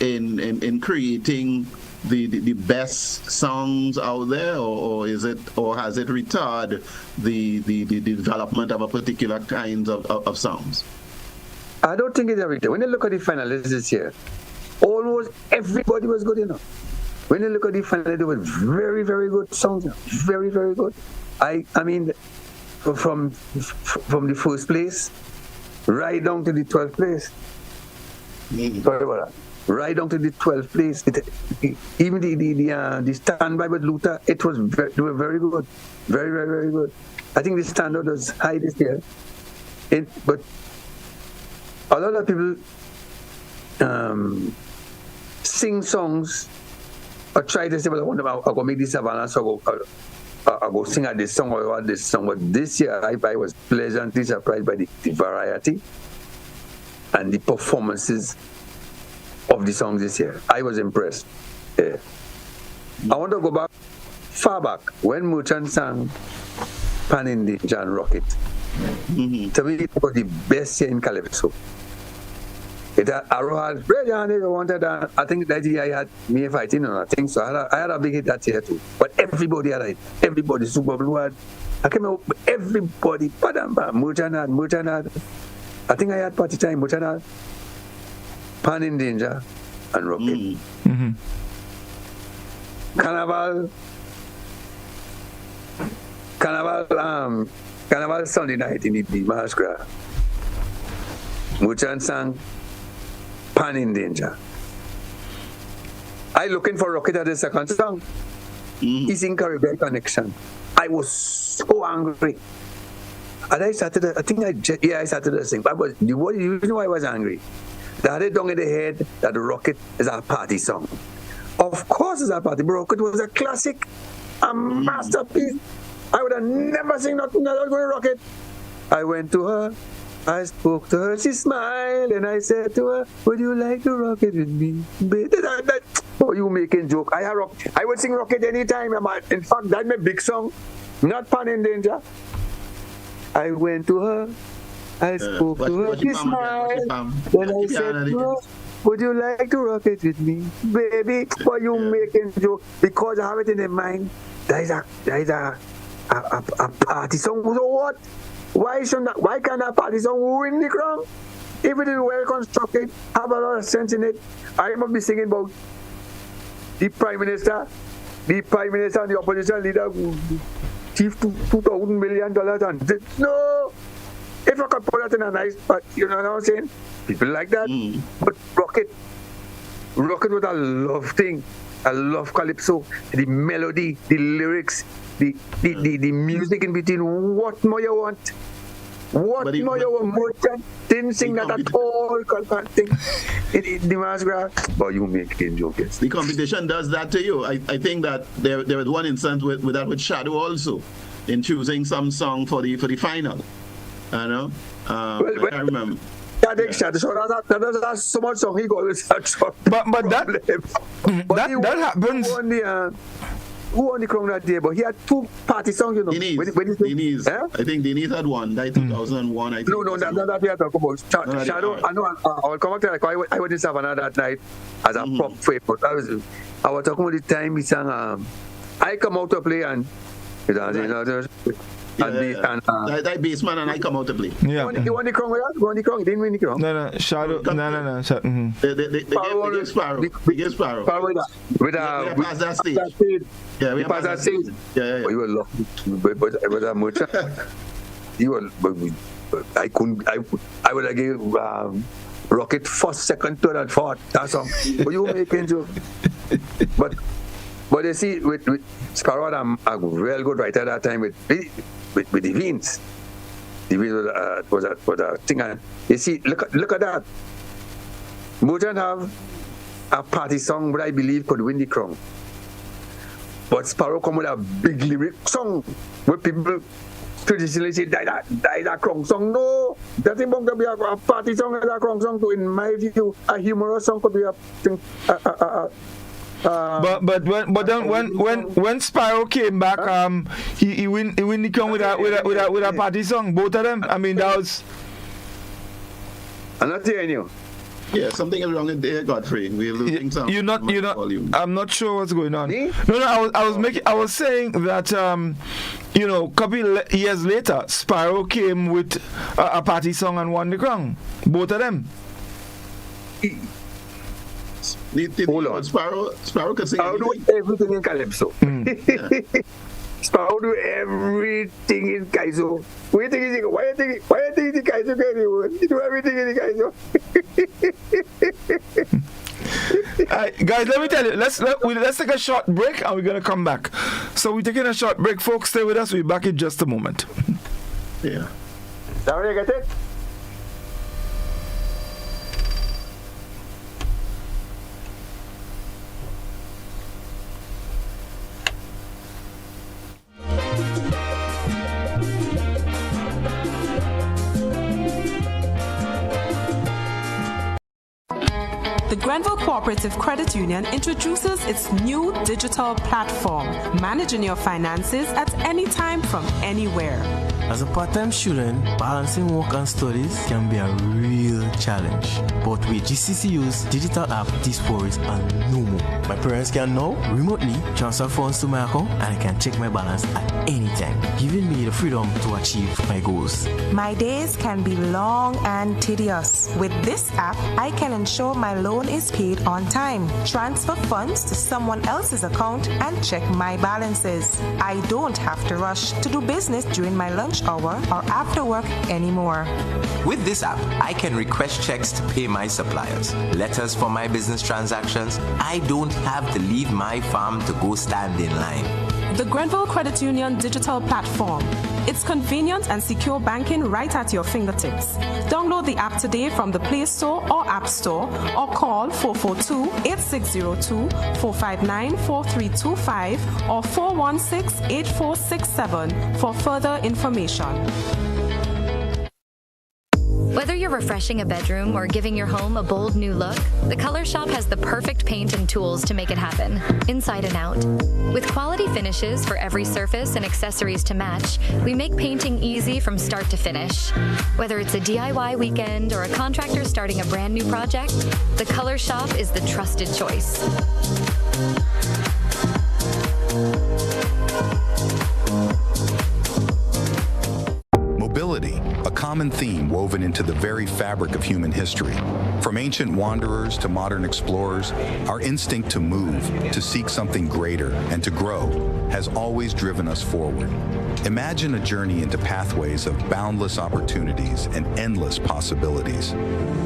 in creating the best songs out there, or has it retarded the development of a particular kind of songs? I don't think it's everything. When you look at the finalists this year, almost everybody was good enough. When you look at the finalists, there was very, very good songs. Very, very good. I mean, from the first place right down to the 12th place. Sorry about that. Right down to the 12th place. Even the standby with Luther, they were very good. Very, very, very good. I think the standard was high this year. But a lot of people sing songs or try to say, well, I'll go make this Savannah song, I'll go sing at this song or this song. But this year, I was pleasantly surprised by the variety and the performances of the songs this year. I was impressed. Yeah. I want to go far back when Merchant sang Pan in Danger and Rocket. To me, it was the best year in Calypso. It had Arrow had wanted. I think that year I had me fighting, and I think so. I had a big hit that year too. But everybody had it. Everybody, Super Blue had. I came out. Everybody, Merchant had. I think I had Party Time. Merchant had Pan in Danger and Rocket. Carnival Sunday night in the masquerade. Merchant sang Pan in Danger. I looking for Rocket at the second song. He's in Caribbean Connection. I was so angry. And I started to sing. But you know why I was angry? They had it down in the head that the Rocket is a party song. Of course it's a party, but Rocket was a classic, a masterpiece. I would have never seen nothing that was going to Rocket. I went to her, I spoke to her, she smiled, and I said to her, would you like to rock it with me? Oh, you making joke. I would sing Rocket anytime. In fact, that's my big song, not Pan in Danger. I went to her, I spoke to her, she smiled, and I said to her, would you like to rock it with me? Baby, why you making joke? Because I have it in my mind. There is a party song. So what? Why can't a party song win the crown? If it is well constructed, have a lot of sense in it. I must be singing about the Prime Minister and the opposition leader who thieved $2,000 million and no. If I could put that in a nice, but you know what I'm saying? People like that. But Rocket was a love thing. I love Calypso. The melody, the lyrics, the music in between. What more you want? What more you want? Merchant didn't sing that at all. Can't think. The masquerade. But you making jokes. The competition does that to you. I think that there was one instance with Shadow also in choosing some song for the final. I know. I remember. That's so much song he got with that song. But that happens. who won the crown that day, but he had 2 party songs, you know. Denise. I think Denise had one, that 2001. I think. No, that's what we are talking about. Shadow, I know, I'll come back to that. I went to Savannah that night as a prop favorite. I was talking about the time he sang, I come out to play and, you know, that baseman and I come out to play. Yeah. He won the crown with us? He won the crown? He didn't win the crown? No. Shadow. No. They gave Sparrow. We passed that stage. Yeah, we passed that stage. Yeah. But you were lucky. But it was a much. You were. I couldn't. I would have gave Rocket first, second, third, and fourth. That song. But you were making joke. But you see, with Sparrow had a real good writer at that time with the Veins. The Veins was a thing. And you see, look at that. Motown have a party song, but I believe could win the crown. But Sparrow come with a big lyric song where people traditionally say that crown song. No, that ain't going to be a party song and a crown song. So in my view, a humorous song could be a thing. But then when Sparrow came back, he win the crown with a party song. Both of them. I mean, that was. I'm not hearing you. Yeah, something is wrong in there, Godfrey. We're losing some. You're not. I'm not sure what's going on. Me? No. I was saying that couple years later, Sparrow came with a party song and won the crown. Both of them. Hold on. Sparrow could sing everything in Calypso. Sparrow do everything in Kaiso. Why you think the Kaiso can do? He do everything in the Kaiso. Guys, let me tell you. Let's take a short break and we're gonna come back. So we're taking a short break, folks. Stay with us. We'll be back in just a moment. Yeah. Sorry, I got it. The Grenville Cooperative Credit Union introduces its new digital platform, managing your finances at any time from anywhere. As a part-time student, balancing work and studies can be a real challenge. But with GCCU's digital app, these worries are no more. My parents can now remotely transfer funds to my account and I can check my balance at any time, giving me the freedom to achieve my goals. My days can be long and tedious. With this app, I can ensure my loan is paid on time, transfer funds to someone else's account, and check my balances. I don't have to rush to do business during my lunch hour or after work anymore. With this app, I can request checks to pay my suppliers, letters for my business transactions. I don't have to leave my farm to go stand in line. The Grenville Credit Union digital platform. It's convenient and secure banking right at your fingertips. Download the app today from the Play Store or App Store or call 442-8602, 459-4325 or 416-8467 for further information. Whether you're refreshing a bedroom or giving your home a bold new look, the Color Shop has the perfect paint and tools to make it happen, inside and out. With quality finishes for every surface and accessories to match, we make painting easy from start to finish. Whether it's a DIY weekend or a contractor starting a brand new project, the Color Shop is the trusted choice. Mobility, a common theme woven into the very fabric of human history. From ancient wanderers to modern explorers, our instinct to move, to seek something greater, and to grow has always driven us forward. Imagine a journey into pathways of boundless opportunities and endless possibilities.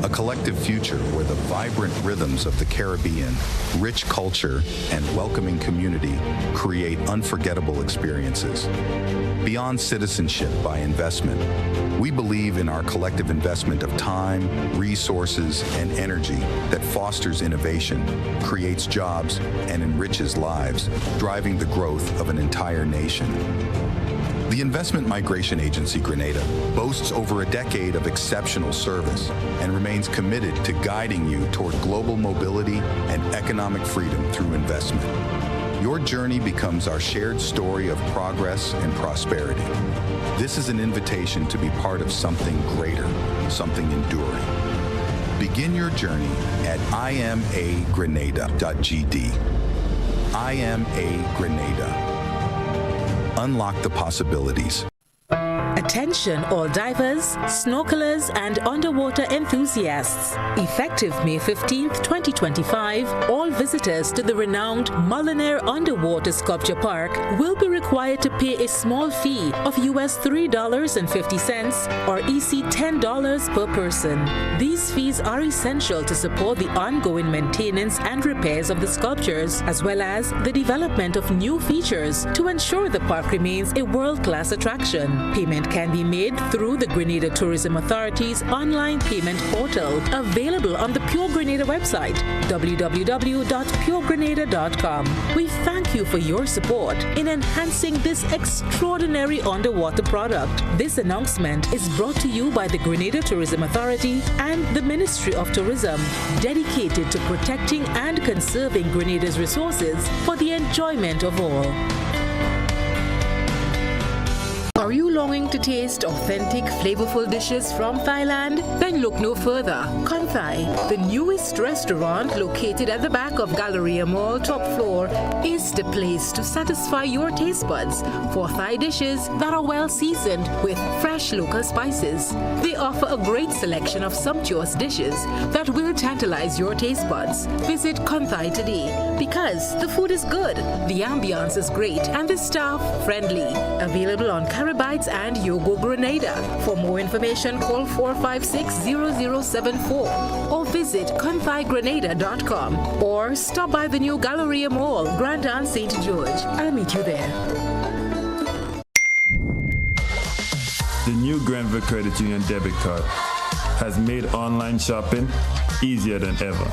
A collective future where the vibrant rhythms of the Caribbean, rich culture, and welcoming community create unforgettable experiences. Beyond citizenship by investment, we believe in our collective investment of time, resources, and energy that fosters innovation, creates jobs, and enriches lives, driving the growth of an entire nation. The Investment Migration Agency Grenada boasts over a decade of exceptional service and remains committed to guiding you toward global mobility and economic freedom through investment. Your journey becomes our shared story of progress and prosperity. This is an invitation to be part of something greater, something enduring. Begin your journey at imagrenada.gd. I am a Grenada. Unlock the possibilities. Attention all divers, snorkelers, and underwater enthusiasts. Effective May 15th, 2025, all visitors to the renowned Mullinair Underwater Sculpture Park will be required to pay a small fee of US $3.50 or EC $10 per person. These fees are essential to support the ongoing maintenance and repairs of the sculptures, as well as the development of new features to ensure the park remains a world-class attraction. Payment can be made through the Grenada Tourism Authority's online payment portal, available on the Pure Grenada website, www.puregrenada.com. We thank you for your support in enhancing this extraordinary underwater product. This announcement is brought to you by the Grenada Tourism Authority and the Ministry of Tourism, dedicated to protecting and conserving Grenada's resources for the enjoyment of all. Are you longing to taste authentic, flavorful dishes from Thailand? Then look no further. Konthai, the newest restaurant located at the back of Galleria Mall top floor, is the place to satisfy your taste buds for Thai dishes that are well seasoned with fresh local spices. They offer a great selection of sumptuous dishes that will tantalize your taste buds. Visit Konthai today because the food is good, the ambiance is great, and the staff friendly. Available on Carabites and Yogo Grenada. For more information, call 456-0074 or visit konthaigrenada.com or stop by the new Galleria Mall, Grand Anse St. George. I'll meet you there. The new Granville Credit Union debit card has made online shopping easier than ever.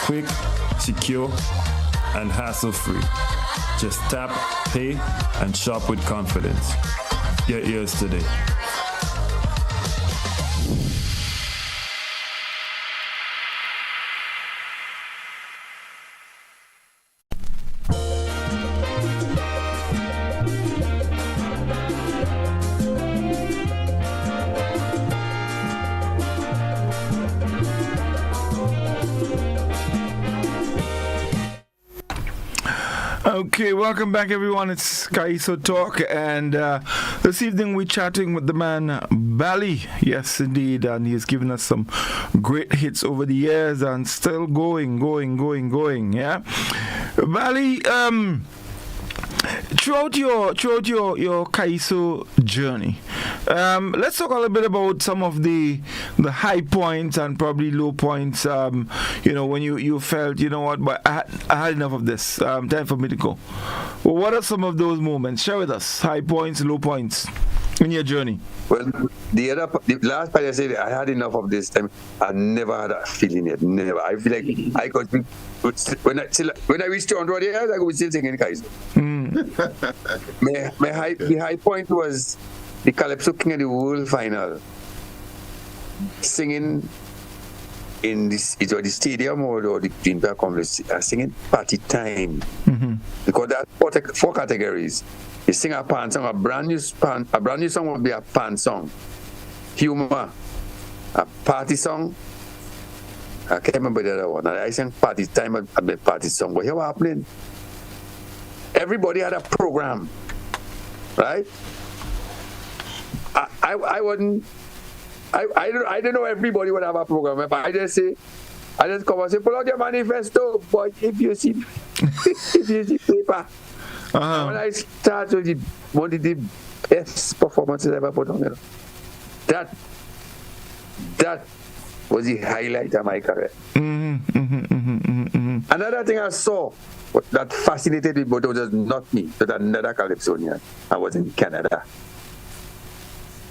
Quick, secure, and hassle-free. Just tap, pay, and shop with confidence. Get yours today. Okay, welcome back everyone. It's Kaiso Talk, and this evening we're chatting with the man Bally. Yes, indeed, and he's given us some great hits over the years and still going. Yeah, Bally. Throughout your Kaiso journey, let's talk a little bit about some of the high points and probably low points. When you felt, you know what, but I had enough of this. Time for me to go. Well, what are some of those moments? Share with us. High points, low points in your journey. Well, the last part I said I had enough of this time. I never had that feeling yet. Never. I feel like I could be, when I reached 200 years, I could still singing Kaiso. The high point was the Calypso King of the World final. Singing in this, it was the stadium or the Green Park Complex, singing Party Time. Because there are four categories. You sing a pan song, a brand new song would be a pan song. Humor, a party song. I can't remember the other one. I sang Party Time, a party song. But here what happening? Everybody had a program, right? I don't know everybody would have a program. If I just come and say, pull out your manifesto, but if you see paper. When I started with one of the best performances I ever put on, that was the highlight of my career. Another thing I saw that fascinated me, but it was not me, it was another Calypsonian. I was in Canada.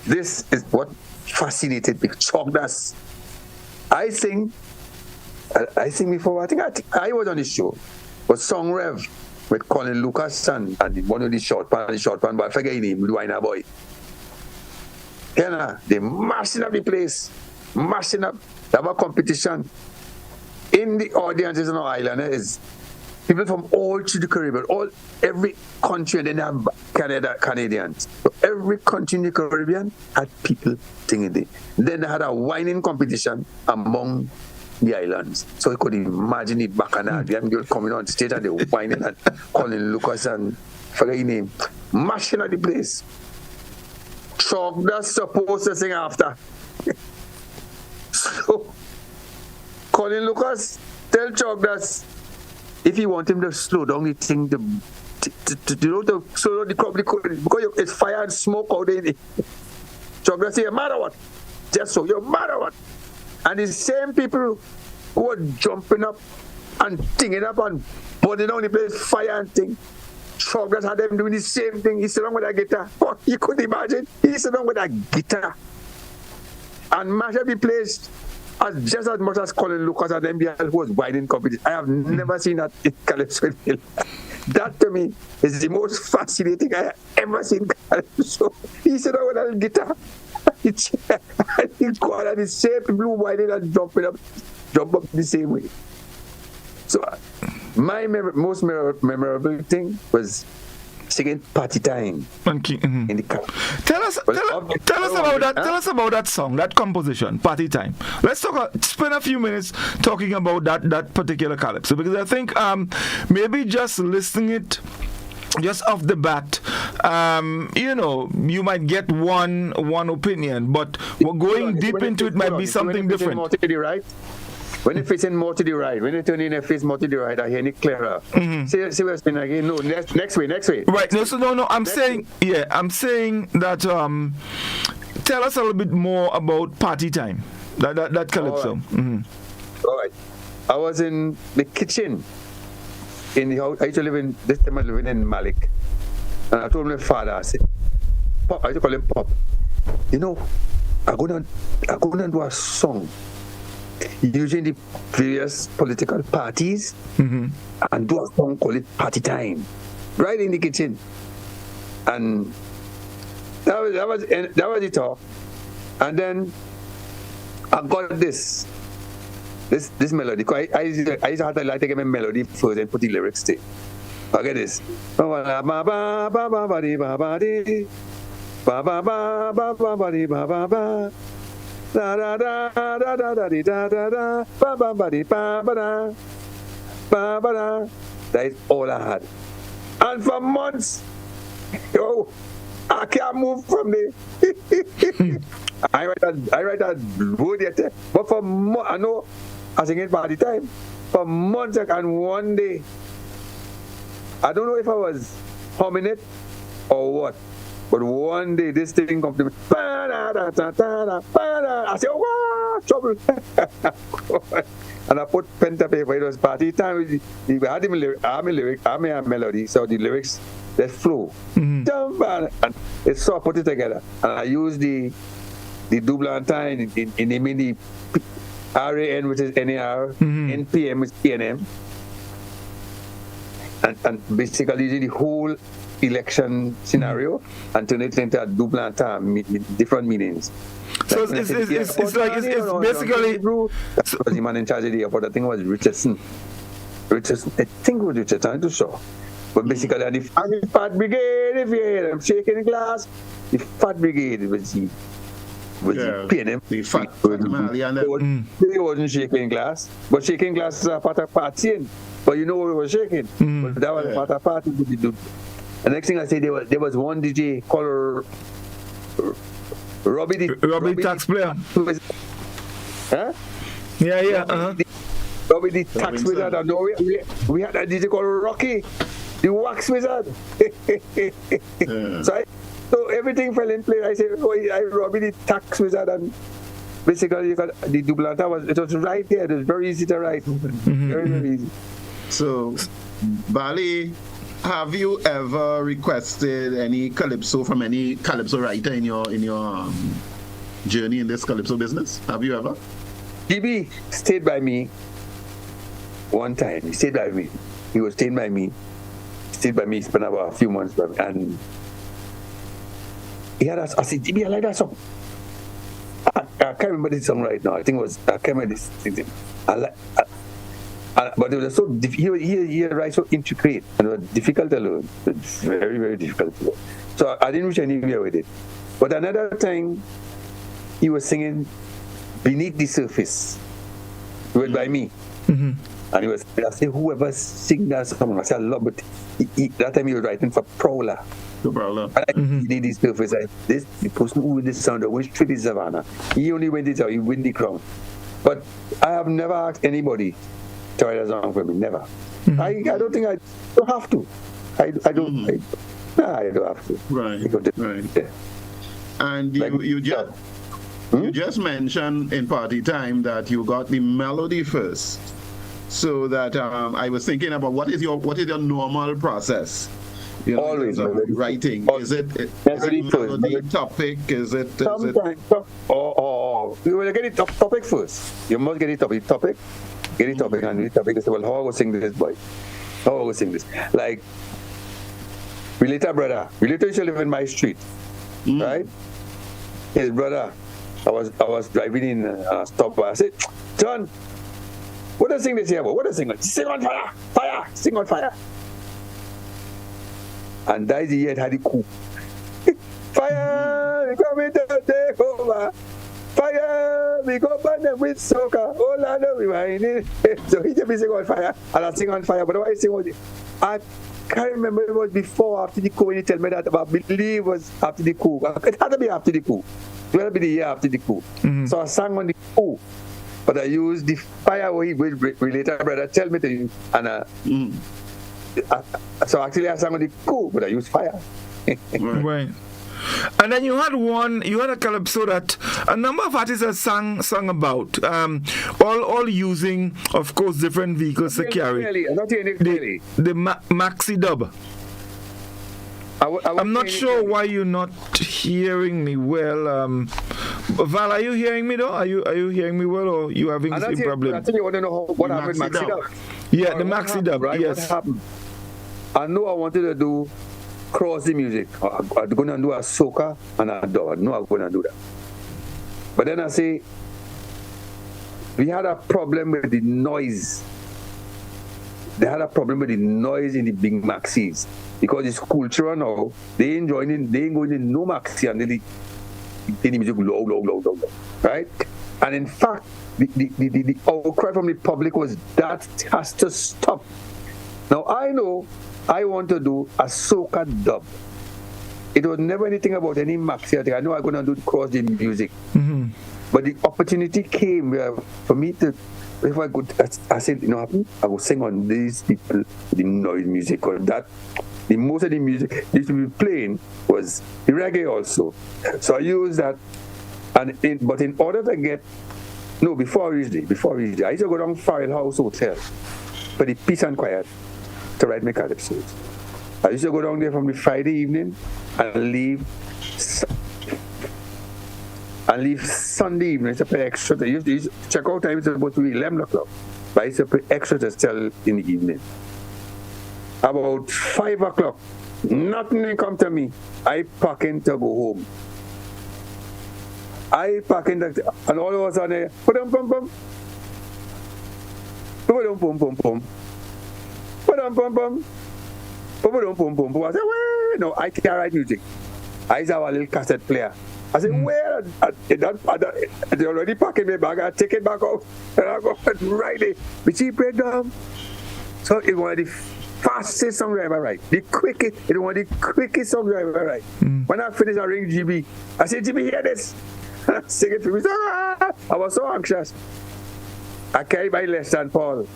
This is what fascinated me. Chogdas. I sing before. I think I was on the show. Was Song Rev with Colin Lucas and one of the short pan, but I forget his name, Luina Boy. They mashing up the place. Mashing up. They have a competition. In the audience is on island. people from all through the Caribbean, every country, and then they have Canadians. So every country in the Caribbean had people singing it. Then they had a whining competition among the islands. So you could imagine it back and the young girl coming on stage and they were whining and calling Lucas and forget his name, mashing at the place. Chogda's supposed to sing after. So Colin Lucas tell Chogda's if you want him to slow down the thing, to slow down the crowd because it's fire and smoke out there. Chogda's say, "You matter what? Just so you matter what?" And the same people who were jumping up and tinging up and burning down the place, fire and thing. Chogda's had them doing the same thing. He sit down with a guitar. Oh, you could imagine. He sit down with a guitar and mash up the place just as much as Colin Lucas and MBL who was wide in competition. I have never seen that in Calypso. That to me is the most fascinating I have ever seen Calypso. He sit down with a guitar. And he go out and the same people winding and jump up the same way. So my most memorable thing was singing Party Time in the car. Tell us about that song, that composition, Party Time. Let's spend a few minutes talking about that particular calypso, because I think maybe just listening it just off the bat, you might get one opinion, but going deep into it might be something different. When it fits in more to the right, when it turn in a face more to the right, I hear it clearer. See what's been again. No, next way. Right. No. I'm saying that. Tell us a little bit more about Party Time. That calypso. All right. I was in the kitchen in the house. I used to live in this time. I living in Malik, and I told my father, I said, "Pop," I used to call him Pop. I'm gonna do a song using the various political parties and do a song called it Party Time, right in the kitchen. And that was the talk. And then I got this melody. I used to have to take a melody first and put the lyrics to it. I get this. Da da da da da da da da da ba ba ba di ba ba da ba ba da. That is all I had, and for months, I can't move from there. I write that word yet, but for months, I know I sing it by the time. For months, and one day, I don't know if I was humming it or what. But one day this thing comes to me. I say, "Wow, trouble!" And I put pen to paper. It was Party Time. I had a melody, so the lyrics they flow. And it's so I put it together, and I use the double entendre in the mini RAN, which is NAR, NPM, which is PNM, and basically using the whole election scenario and turn it into a double entendre, different meanings. So it's basically. Was the man in charge of the airport? I think it was Richardson. I think it was Richardson. I'm not sure. But basically, and the Fat Brigade, if you hear them shaking the glass, the Fat Brigade was the PNM. The Fat Mali. They wasn't shaking glass, but shaking glass is a part of partying. But you know what we were shaking. But that was a part of party. The next thing I say, there was one DJ called Robbie the tax player. Huh? Yeah. Robbie the tax wizard. And we had a DJ called Rocky, the wax wizard. So everything fell in place. I said, I Robbie the tax wizard, and basically you got the double entendre. It was right there. It was very easy to write. Very easy. So, Bali, have you ever requested any calypso from any calypso writer in your journey in this calypso business? Have you ever? DB stayed by me one time. He stayed by me. He was staying by me. Stayed by me. Spent about a few months by me, and he had us. I said, DB, I like that song. I can't remember this song right now. I think it was. I can't remember this thing. But it was so he writes so intricate and it was difficult to learn. It's very, very difficult to learn. So I didn't reach anywhere with it. But another time, he was singing Beneath the Surface, read by me. Mm-hmm. And he was, I say, whoever sing that song, I said, I love it. That time he was writing for Prowler. Beneath the Surface, the person who did this sound, went straight to Savannah. He only went it out, he win the crown. But I have never asked anybody to write a song for me, never. Mm-hmm. I don't think I don't have to. I don't. I don't have to. Right. Yeah. And you just mentioned in party time that you got the melody first. So that I was thinking about what is your normal process? You know, always writing. Is it melody topic? Is it? You will get it topic first. You must get it topic. Get it topic and the topic is, well, how I will sing this, boy? How I will sing this? Like, related brother. Related used to live in my street, right? His brother. I was driving in a stop. I said, John, what do I sing this here about? What do I sing? Sing on fire, fire, sing on fire. And that is the year it had the coup. Fire, we coming to take over. Fire, we go burn them with soca. Oh, Lord, we whining. So he just be sing on fire, and I sing on fire. But why I sing on it? I can't remember it was before or after the coup when he tell me that, but I believe it was after the coup. It had to be after the coup. It will be the year after the coup. So I sang on the coup. But I used the fire where he related brother tell me to use. And so actually I sang on the coup, but I used fire. Right. And then you had a calypso that a number of artists have sung about, all using, of course, different vehicles to carry. The maxi dub. I'm not sure why you're not hearing me well. Val, are you hearing me though? Are you hearing me well, or you having the same problem? I think you want to know what happened with maxi dub. Yeah, the maxi dub. Right? Yes. What happened? I know I wanted to do cross the music. I'm going to do a soca and a dub. I know I'm going to do that. But then I say, we had a problem with the noise. They had a problem with the noise in the big maxis. Because it's culture now, they ain't going in no maxi and the music loud, right? And in fact, the outcry from the public was that has to stop. Now I know I want to do a soca dub. It was never anything about any maxi. I know I'm going to do cross the music. But the opportunity came for me to, if I could, I said, you know, I will sing on these people, the noise music, or that. The most of the music they used to be playing was the reggae also. So I used that, but in order to get, before I reached there, I used to go down Farrell House Hotel for the peace and quiet to write my calypsos. I used to go down there from the Friday evening and leave Sunday evening. I used to pay extra. I used to check out time is supposed to be 11 o'clock, but I used to pay extra to sell in the evening. About 5 o'clock, nothing come to me. I pack in to go home. And all of a sudden, pum pum pum, pum pum pum pum, pum pum pum, pum pum pum pum. I said, wait, no, I can't write music. I used to have a little cassette player. I said, where? They already packing my bag. I take it back out and I go and write it. But she break down. So it was the fastest song I ever write. It was one of the quickest songs I ever write. When I finished, I ring GB. I said, GB, hear this? Sing it for me. I was so anxious. I carried my Lester Paul.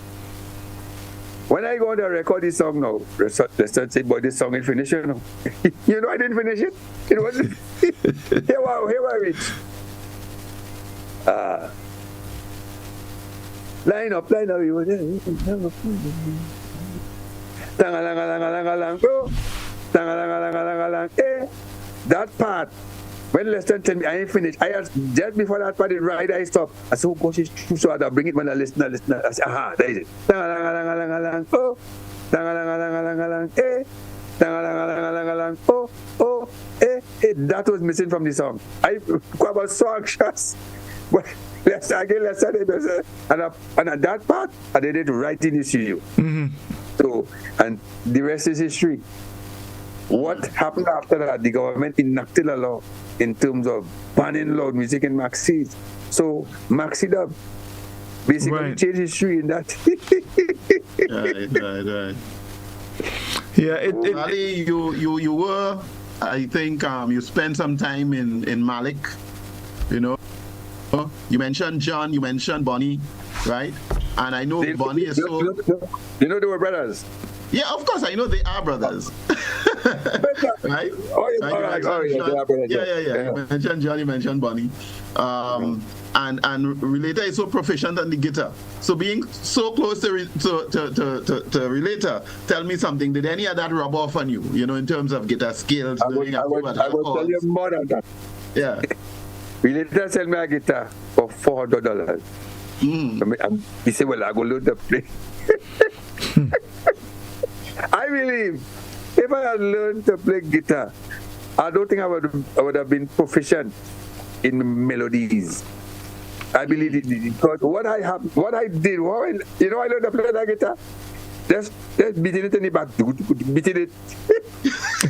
When I go to record this song now, Lester said, boy, this song ain't finished, you know. You know I didn't finish it. It wasn't. Here I reach. Line up, you that part, when Lester tell me I ain't finished, just before that part, right, I stop. I said, oh gosh, it's true, so I bring it when I listen. I said, aha, there is it. That was missing from the song. I was so anxious. Well, let's say, and at that part, I did it right in the studio. So, and the rest is history. What happened after that? The government enacted a law in terms of banning loud music in maxis. So Maxi Dub basically changed history in that. Right. Yeah, Ali, you were, I think, you spent some time in Malik. You know, you mentioned John, you mentioned Bonnie, right? And I know Bonnie is so. You know they were brothers. Yeah, of course, I know they are brothers. Right? Oh, yeah, all right. They are brothers. Yeah. You mentioned John, you mentioned Bonnie. And Relator is so proficient on the guitar. So being so close to Relator, tell me something. Did any of that rub off on you? You know, in terms of guitar skills? I will tell you more than that. Yeah. Relator sell me a guitar for $400. He said, "Well, I go learn to play." I believe if I had learned to play guitar, I don't think I would have been proficient in melodies. I believe it because what I did, I learned to play that guitar. Just beating it in the back, beating it.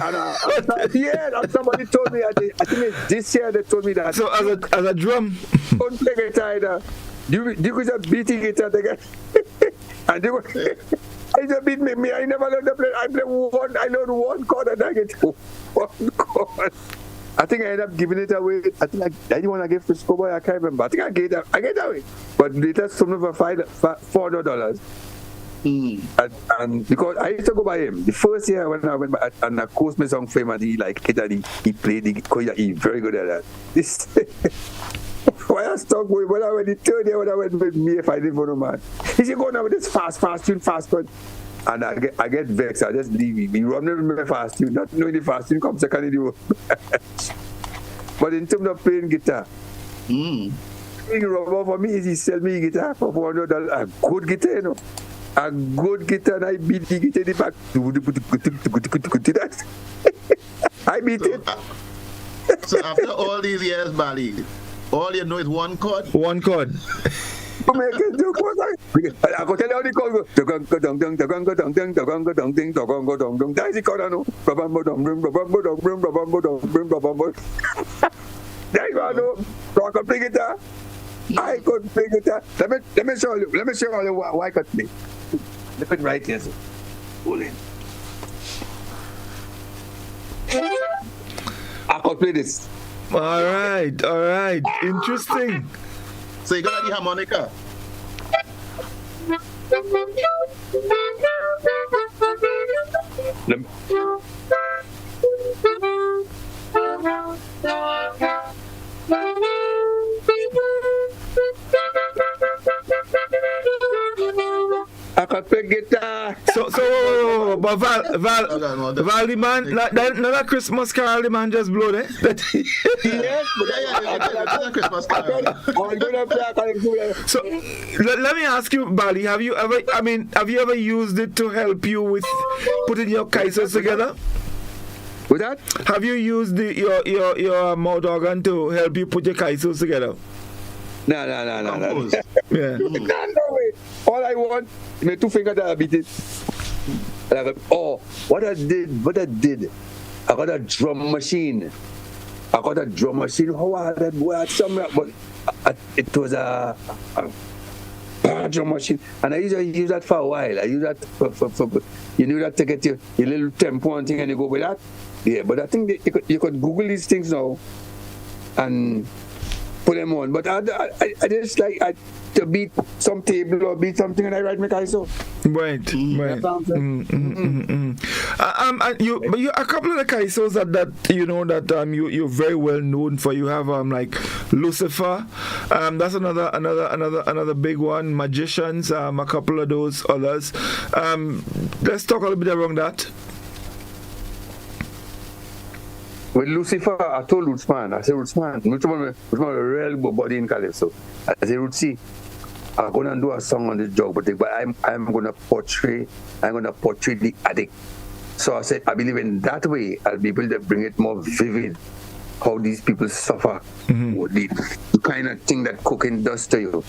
And somebody told me, I think it's this year they told me that. So as a drum, don't play guitar either. You could just beating guitar again. And they were. I just beat me. I never learned to play. I learned one chord and I get one chord. I think I ended up giving it away. I think I didn't want to give to Schoolboy. I can't remember. I think I gave it away. But later, something for $400. And because I used to go by him. The first year when I went by, and I coached my song for him, and he liked it, and he played the he's very good at that. This. When I stopped going, when I went the third year when I went with me, if I didn't know man, he said, "Go now with this fast tune. And I get vexed. I just leave. We run with my fast tune, not knowing the fast tune comes second in the world. But in terms of playing guitar, the thing rubber for me is he sell me a guitar for $400. A good guitar, you know. A good guitar, and I beat the guitar in the back. I beat it. So after all these years, Bali, all you know is one chord? One chord. I could tell you how the chord goes. That's the chord I know. There you go. So I could play guitar. I could play guitar. Let me show you. Let me show you why I could play. Let me right here. Hold in. I could play this. All right. Interesting. So you got the harmonica. I can play guitar. But Val, the man, that Christmas carol, the man just blow there. Yes, but Christmas carol. So let me ask you, Bali, have you ever used it to help you with putting your kaisos together? With that? Have you used your mouth organ to help you put your kaisos together? No. Yeah. No way. All I want is my two fingers that I beat it. And I go, what I did, I got a drum machine. How hard that worked somewhere, but it was a drum machine. And I used to use that for a while. I use that for you know that to get your little tempo and thing and you go with that. Yeah, but I think you could Google these things now and put them on. But I just like to beat some table or beat something and I write my Kaiso. Right. You a couple of the Kaisos that you know that you're very well known for. You have like Lucifer, that's another big one. Magicians, a couple of those others. Let's talk a little bit around that. With Lucifer, I told Rootsman, I said, Rootsman a real body in Calypso. I said, Rootsy, I'm going to do a song on this job, but I'm going to portray the addict. So I said, I believe in that way, I'll be able to bring it more vivid how these people suffer, the kind of thing that cooking does to you.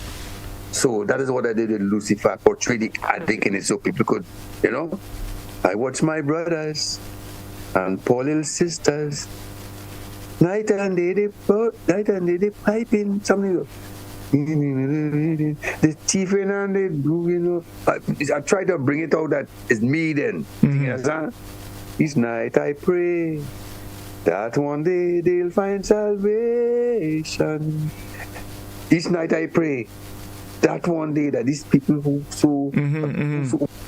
So that is what I did with Lucifer, portray the addict in it so people could, I watch my brothers and poor little sisters, night and day they piping something. The thieving and they do, I try to bring it out that it's me then. Each night I pray that one day they'll find salvation. Each night I pray that one day that these people who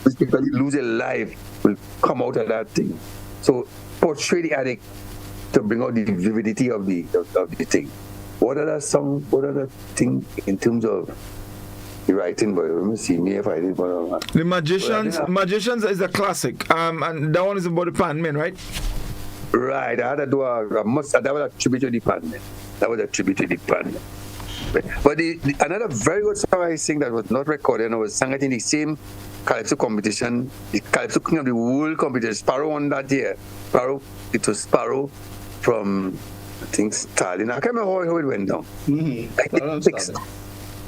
these people lose their life will come out of that thing. So portray the addict to bring out the vividity of the thing. What other song? What other thing in terms of the writing? But let me see me if I did one. The Magicians is a classic. And that one is about the pan men, right? Right. I had to do that was a tribute to the pan men. That was a tribute to the pan men. But another very good song I sing that was not recorded and I was sung in the same Calypso competition, the Calypso King of the World competition. Sparrow won that year. It was Sparrow from, I think, Stalin. I can't remember how it went down. I came sixth.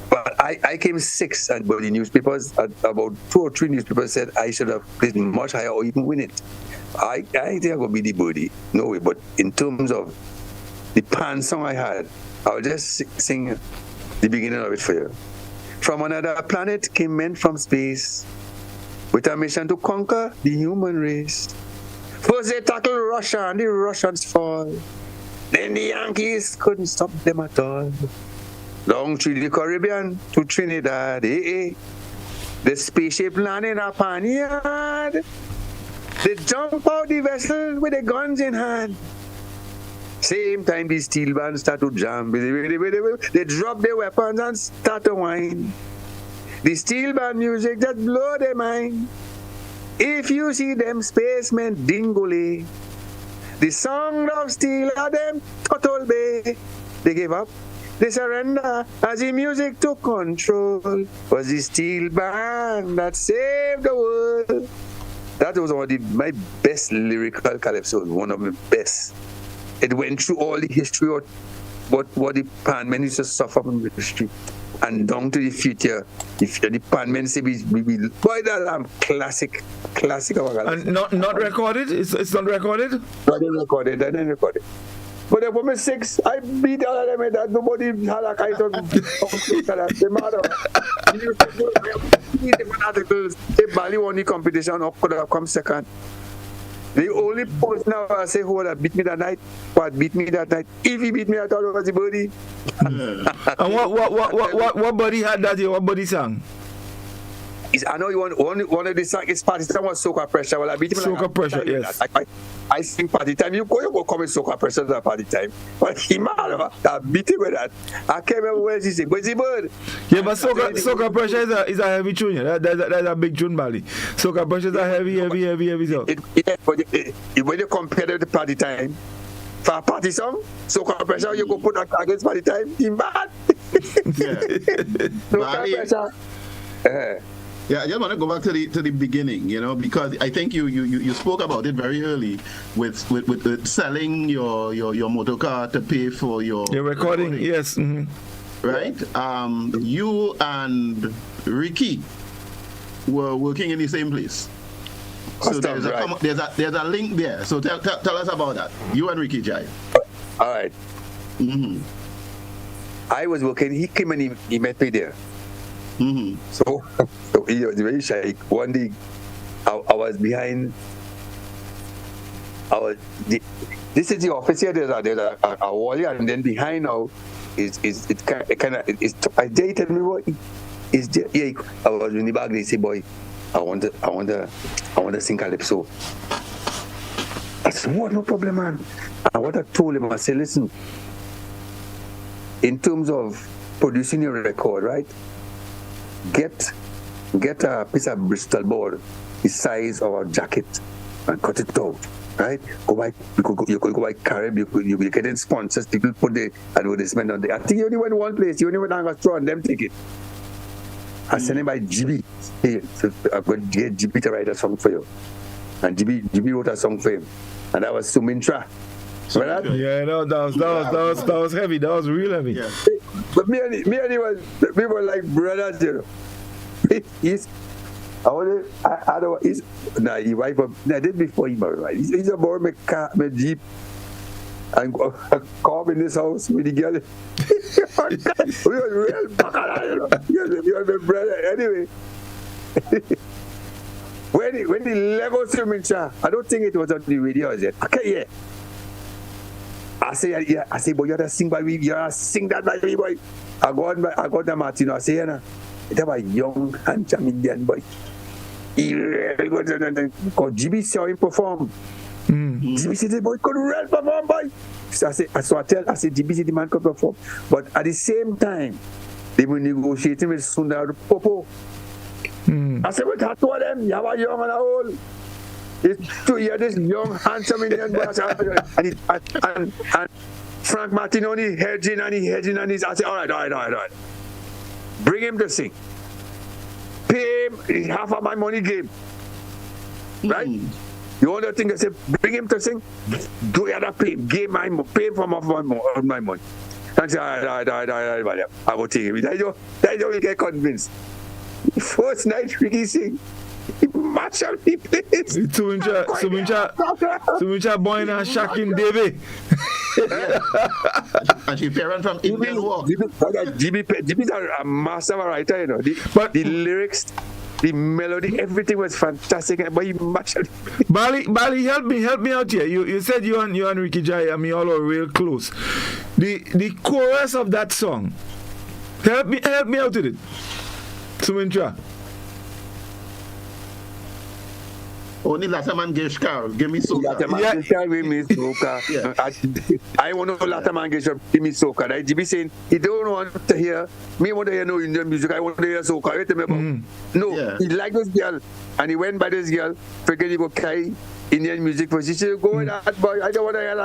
But I came sixth, but the newspapers, about 2 or 3 newspapers said I should have played much higher or even win it. I think I would be the birdie. No way. But in terms of the pan song I had, I will just sing the beginning of it for you. From another planet came men from space with a mission to conquer the human race. First they tackled Russia and the Russians fall. Then the Yankees couldn't stop them at all. Down through the Caribbean to Trinidad, the spaceship landing up on yard. They jump out the vessel with the guns in hand. Same time the steel bands start to jam. They drop their weapons and start to whine. The steel band music just blow their mind. If you see them spacemen dingole, the sound of steel are them total bay. They gave up, they surrender as the music took control. Was the steel band that saved the world. That was one of my best lyrical calypso, one of my best. It went through all the history of what the pan men used to suffer from the history. And down to the future, if the pan men say we boy, that classic of a and not recorded? It's not recorded? I didn't record it. But the woman 6, I beat all of them with that. Nobody had a Kaiso. The matter. Articles. They barely won the competition up could have come second. The only person now I say who would have beat me that night, if he beat me, I thought it was the birdie. And what buddy had that year? What buddy sang? I know you want one of the songs. His party time was Soca Pressure. Well, I beat him. Soca Pressure, yes. I sing party time. You go come with Soca Pressure to party time. But he mad. I beat him with that. I can't remember where he sing. Where's the bird? Yeah, but Soca Pressure is a heavy tune. That's a big tune, Bali. Soca Pressure is a heavy song. When you compare it to party time, for a party song, Soca Pressure, you go put that against party time. He mad. Soca Pressure. Yeah, I just want to go back to the beginning, because I think you spoke about it very early with selling your motor car to pay for your recording. Yes. Mm-hmm. Right? You and Ricky were working in the same place. So there's a link there. So tell us about that. You and Ricky Jai. All right. Mm-hmm. I was working. He came and he met me there. Mm-hmm. So he was very shy. One day, I was behind. This is the office here. There's a wall here, and then behind now I dated me, boy. Yeah, I was in the bag. They say, boy, I want to sing calypso. I said, what? No problem, man. And what I told him, I said, listen. In terms of producing your record, right? Get a piece of Bristol board the size of a jacket and cut it out, right? You could go by Carib, you be getting sponsors, people put the advertisement on there. I think you only went one place, you only went on a store and them take it. I sent him by GB. Hey, so I'm going to get GB to write a song for you. And GB wrote a song for him. And that was Sumintra. Yeah, no, that was heavy. That was real heavy. Yeah. But me and we were like brothers, you know. He's I don't. He's he wife up. I did before he married. Right? He's about my car, my jeep, and come in this house with the girl. We were real bacala, you know. We were my brother anyway. when he Lego swimming, I don't think it was on the radio yet. Okay, yeah. I say, boy, you have to sing by me. You have to sing that by me, boy. I got the Martino. I say, you know, it was a young, handsome Indian boy. He really good. Because GB saw him perform. GB said, the boy could really perform, boy. So I said, GB said the man could perform. But at the same time, they were negotiating with Sundar Popo. I said, what happened to them? You have a young and a old. It's 2 years, this young, handsome Indian boy. And Frank Martinoni hedging and he's. I said, all right. Bring him to sing. Pay him half of my money game. Right? You want to think I said, bring him to sing? Do you have to pay? Pay him from off my money. And I said, all right. I will take him. That's how we get convinced. First night Ricky sing. He match up the place. Sumincha boy and Shakin Devi. And she parent from Indian War. GB is a master writer, you know. The lyrics, the melody, everything was fantastic. But he matched up. Bali, help me out here. You said you and Ricky Jai, I mean, all are real close. The chorus of that song. Help me out with it. Sumincha. Only Lataman Geshkar, give me soca. Lataman Geshkar, give me soca. I want to know Lataman Geshkar, give me soca. Right? GB saying, he don't want to hear, me want to hear no Indian music, I want to hear soca. Wait a minute. No, he liked this girl, and he went by this girl, figured he would carry Indian music for she said, go with that boy, I don't want to hear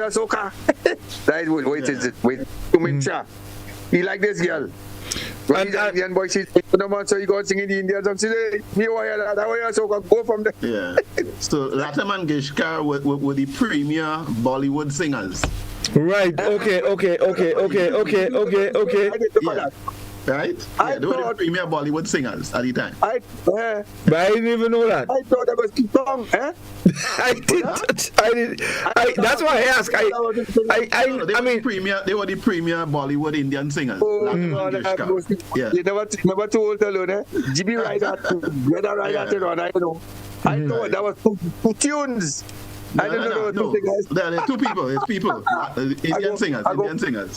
soca. Right, wait, Sumincha. He liked this girl. When he's an Indian boy, she's no man, so he go singing the Indian song. She say, me why that way, so go from there. Yeah. So Lata Mangeshkar were the premier Bollywood singers. Right. Okay. Yeah. Right? They were the premier Bollywood singers at the time. But I didn't even know that. I thought that was the song, I did. That's why I asked. They were the premier Bollywood Indian singers. You never told alone, GB write that, brother write that, I don't know. I thought that was two tunes. No. There are two people. It's people. Indian singers.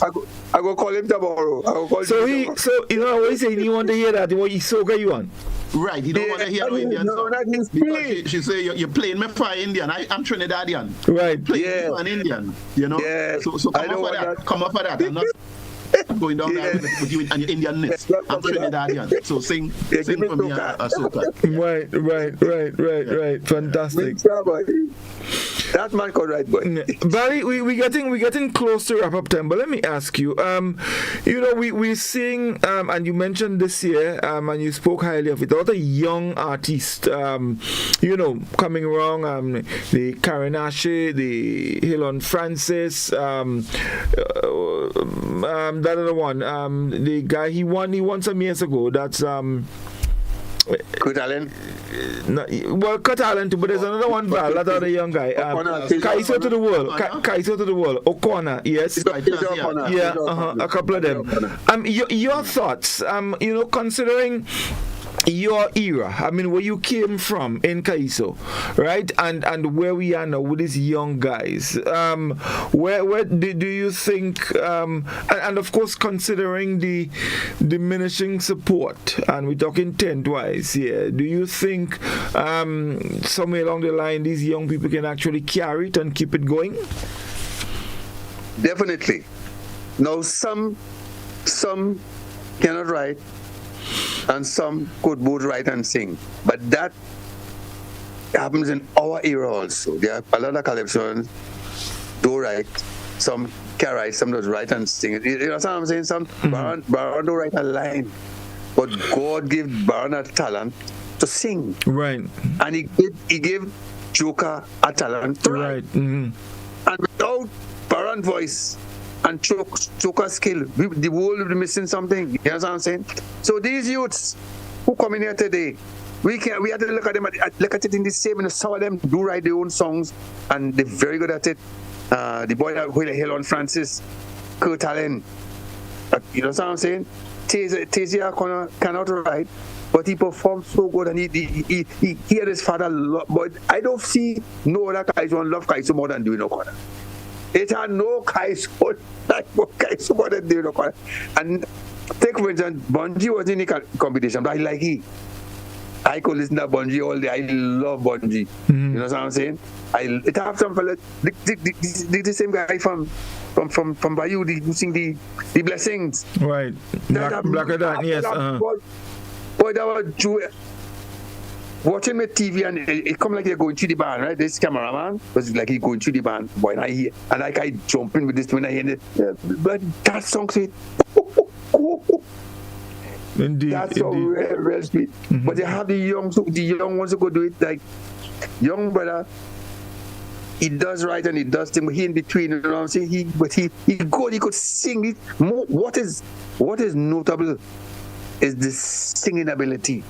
I go call him tomorrow. So you know what he's saying? He want to hear that. What he soca you on? Right. He don't want to hear no Indian song. Because she say you're playing me for Indian. I'm Trinidadian. Right. Playing me for an Indian. You know. Yeah. So come up for that. I'm not going down there with you and your Indianness. I'm Trinidadian. So sing for me a soca. Right. Fantastic. That man could write, boy. Barry, we getting close to wrap up time, but let me ask you, we're seeing, and you mentioned this year, and you spoke highly of it, a lot of young artists, coming along, the Karen Ashe, the Hilon Francis, that other one, the guy he won some years ago, that's Cut Allen? Cut Allen too, but there's another one, Val, that other young guy. Kaiso to the world. Kaiso to the world. O'Connor, yes. Yeah, a couple of them. Your thoughts, considering your era, I mean, where you came from in Kaiso, right, and where we are now with these young guys, where do you think, and of course considering the diminishing support, and we're talking tent-wise here, do you think somewhere along the line these young people can actually carry it and keep it going? Definitely. Now some cannot write, and some could both write and sing. But that happens in our era also. There are a lot of collections do write, some can write, some does write and sing. You know what I'm saying? Some Baron don't write a line, but God gave Baron a talent to sing. Right. And he gave Joker a talent to write. And without parent voice and choker skill, the world will be missing something. You understand what I'm saying? So these youths who come in here today, we have to look at them, look at it in the same. And some of them do write their own songs, and they're very good at it. The boy that who Hill on Francis, Kurt Allen, you know what I'm saying? Tazia cannot write, but he performs so good, and he hear his father love. But I don't see no other Kaiso love Kaiso more than doing O'Connor. It had no Kaiso like Kaiso more than doing O'Connor. And take for instance, Bungie was in the competition, but I like he. I could listen to Bungie all day. I love Bungie. You know what I'm saying? It have some fellas, the same guy from Bayou, who sing the blessings. Right. Blacker than, yes. Boy, that was Joe. Watching my TV, and it come like they're going through the band, right? This cameraman was like he going through the band. Boy, and I jump in with this when I hear it. But that song said, indeed, that's so real sweet. But they have the young ones who could do it. Like young brother, he does right and he does things, but he in between. You know what I'm saying? He could sing it. What is notable is the singing ability.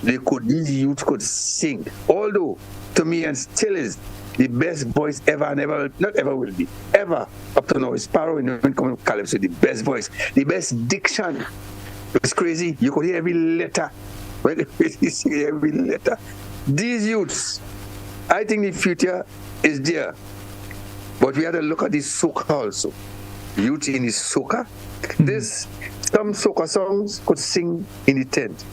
These youths could sing. Although to me, and still is the best voice ever and ever, not ever will be, ever up to now is Sparrow in Calypso. The best voice, the best diction. It's crazy. You could hear every letter. When you sing every letter. These youths, I think the future is there. But we have to look at the soca also. Youth in the soca. Some soca songs could sing in the tent.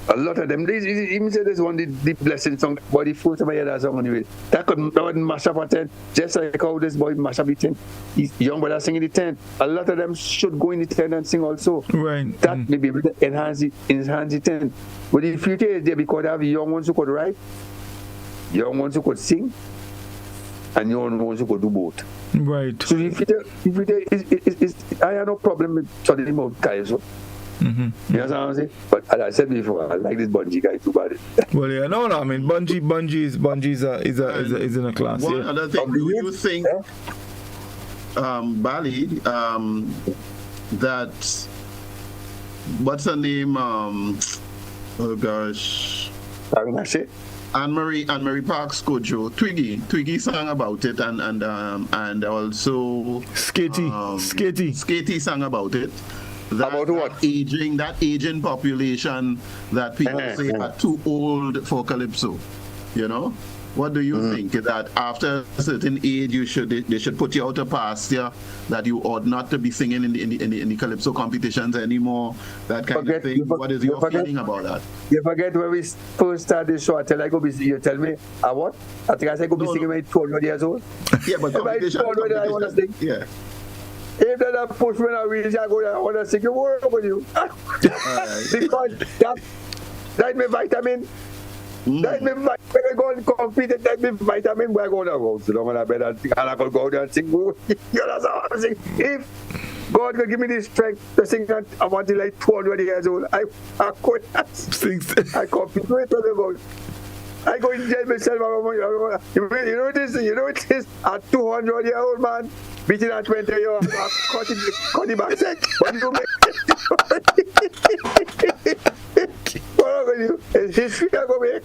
A lot of them. Even say there's one, the blessing song, but the first time I hear that song anyway, that wouldn't mash up a tent, just like how this boy mash up the tent. Young brother sing in the tent. A lot of them should go in the tent and sing also. Right. That may be able to enhance the tent. But the future is there because they have young ones who could write, young ones who could sing, and young ones who could do both. Right. So the future is I have no problem with studying about Kaiso. You know what I'm saying? But as I said before, I like this Bungie guy too bad. Well, yeah, no. I mean, Bungie is in a class. One other thing, do you think, Bali, that what's her name? Oh gosh, Anne-Marie Parks Kojo, Twiggy sang about it, and also Skatey sang about it. About what? That aging population that people say are too old for Calypso. You know? What do you think? That after a certain age they should put you out of pasture, that you ought not to be singing in the Calypso competitions anymore, that kind of thing. What is your feeling about that? You forget when we first started the show, you tell me, what? I think I said go be singing when 12 years old. Yeah, but competition. I want to sing. Yeah. If that push when I reach, I want to sing a word with you. Because that me vitamin. That me vitamin. When I go and compete, that me vitamin. Where I go now? Go sit down on a bed and sing. And I could go there and sing. You know what I'm saying? If God could give me the strength to sing, I want to like 200 years old. I could sing. I compete with it. I go in jail myself. You know it is a 200-year-old man beating a 20-year-old, cut the back sack. But you make it's history I go make.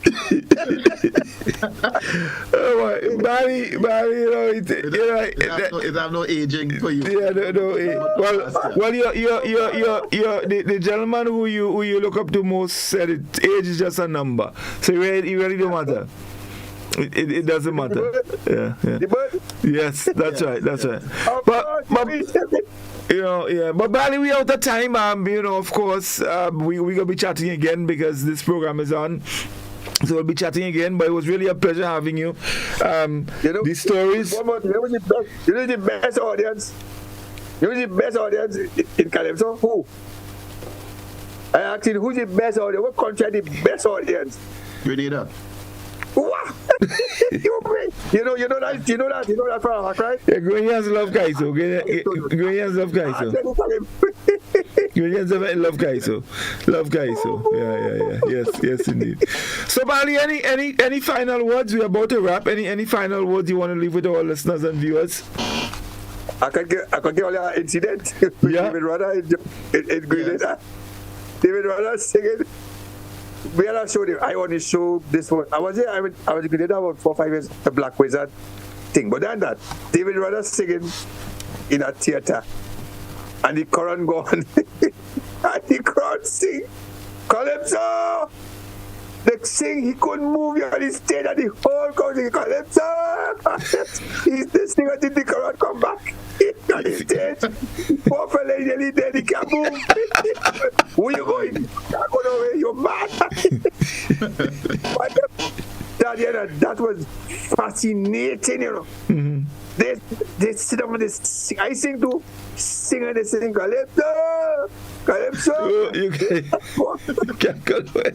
Barry, it have no aging for you. Yeah, no. Well, you're the gentleman who you look up to most said it. Age is just a number, so it really don't matter. It doesn't matter. Yeah. Yes, that's right. But but Bali, we out of time. Of course, we gonna be chatting again because this program is on. So we'll be chatting again, but it was really a pleasure having you. These stories. You know the best audience. In Calypso? Who? I asked you, who's the best audience? What country had the best audience? Grenada. What? You know that for a fact, right? Yeah, Grunians love Kaiso. Grunians love Kaiso. Grunians love Kaiso. Love Kaiso. Yeah. Yes, indeed. So, Bali, any final words? We're about to wrap. Any final words you want to leave with our listeners and viewers? I could give all an incident with David Rudder in Grenada. David Rudder singing. We had a show. I want to show this one. I was in Grenada about 4 or 5 years. The Black Wizard thing, but then that David Rudder singing in a theater, and the current gone, and the crowd sing Calypso. They sing, he couldn't move on the stage, and the whole crowd sing Calypso. He's the singer till the crowd come back on the stage. Poor fella nearly dead, he can't move. Where you going? You can't go nowhere, you're mad. That was fascinating, you know. Mm-hmm. They sit down and they sing. I sing too. Sing and they sing Calypso. Calypso. You can't go away.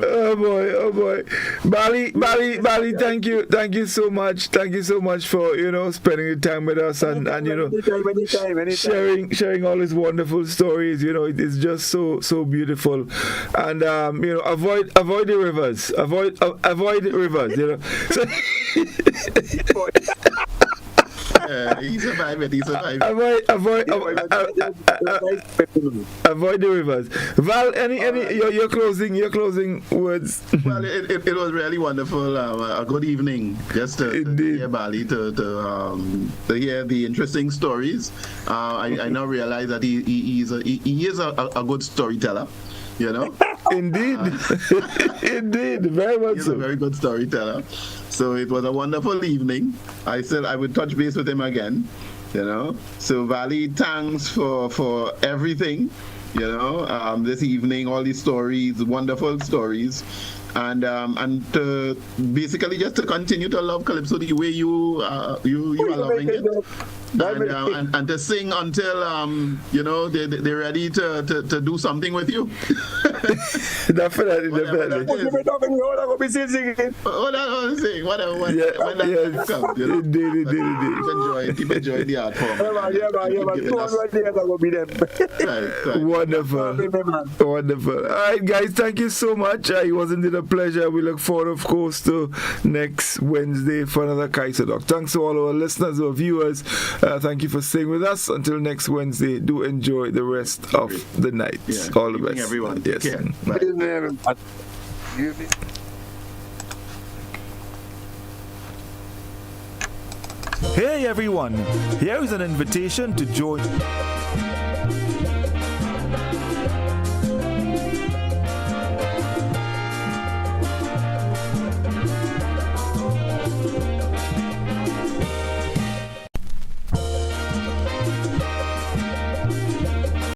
Oh boy. Bali, thank you so much. Thank you so much for spending the time with us and anytime. sharing all these wonderful stories. It's just so beautiful. And avoid the rivers. Avoid the rivers. So He survived. Avoid the rivers. Val, any your closing words? Well, it was really wonderful. A good evening, just to hear Bali, to hear the interesting stories. I now realize that he is a good storyteller. Indeed, very much He's so. a very good storyteller. So it was a wonderful evening. I would touch base with him again. So Valley, thanks for everything. This evening, all these stories, wonderful stories, and to basically just to continue to love Calypso the way you are loving it. And to sing until they're ready to do something with you. Definitely. Whatever that comes, Indeed. Keep enjoying the art form. Wonderful. All right, guys, thank you so much. It was indeed a pleasure. We look forward, of course, to next Wednesday for another Kaiso Doc. Thanks to all our listeners, our viewers. Thank you for staying with us. Until next Wednesday, do enjoy the rest of the night. All the best. Everyone. Yes. Bye. Hey everyone, here is an invitation to join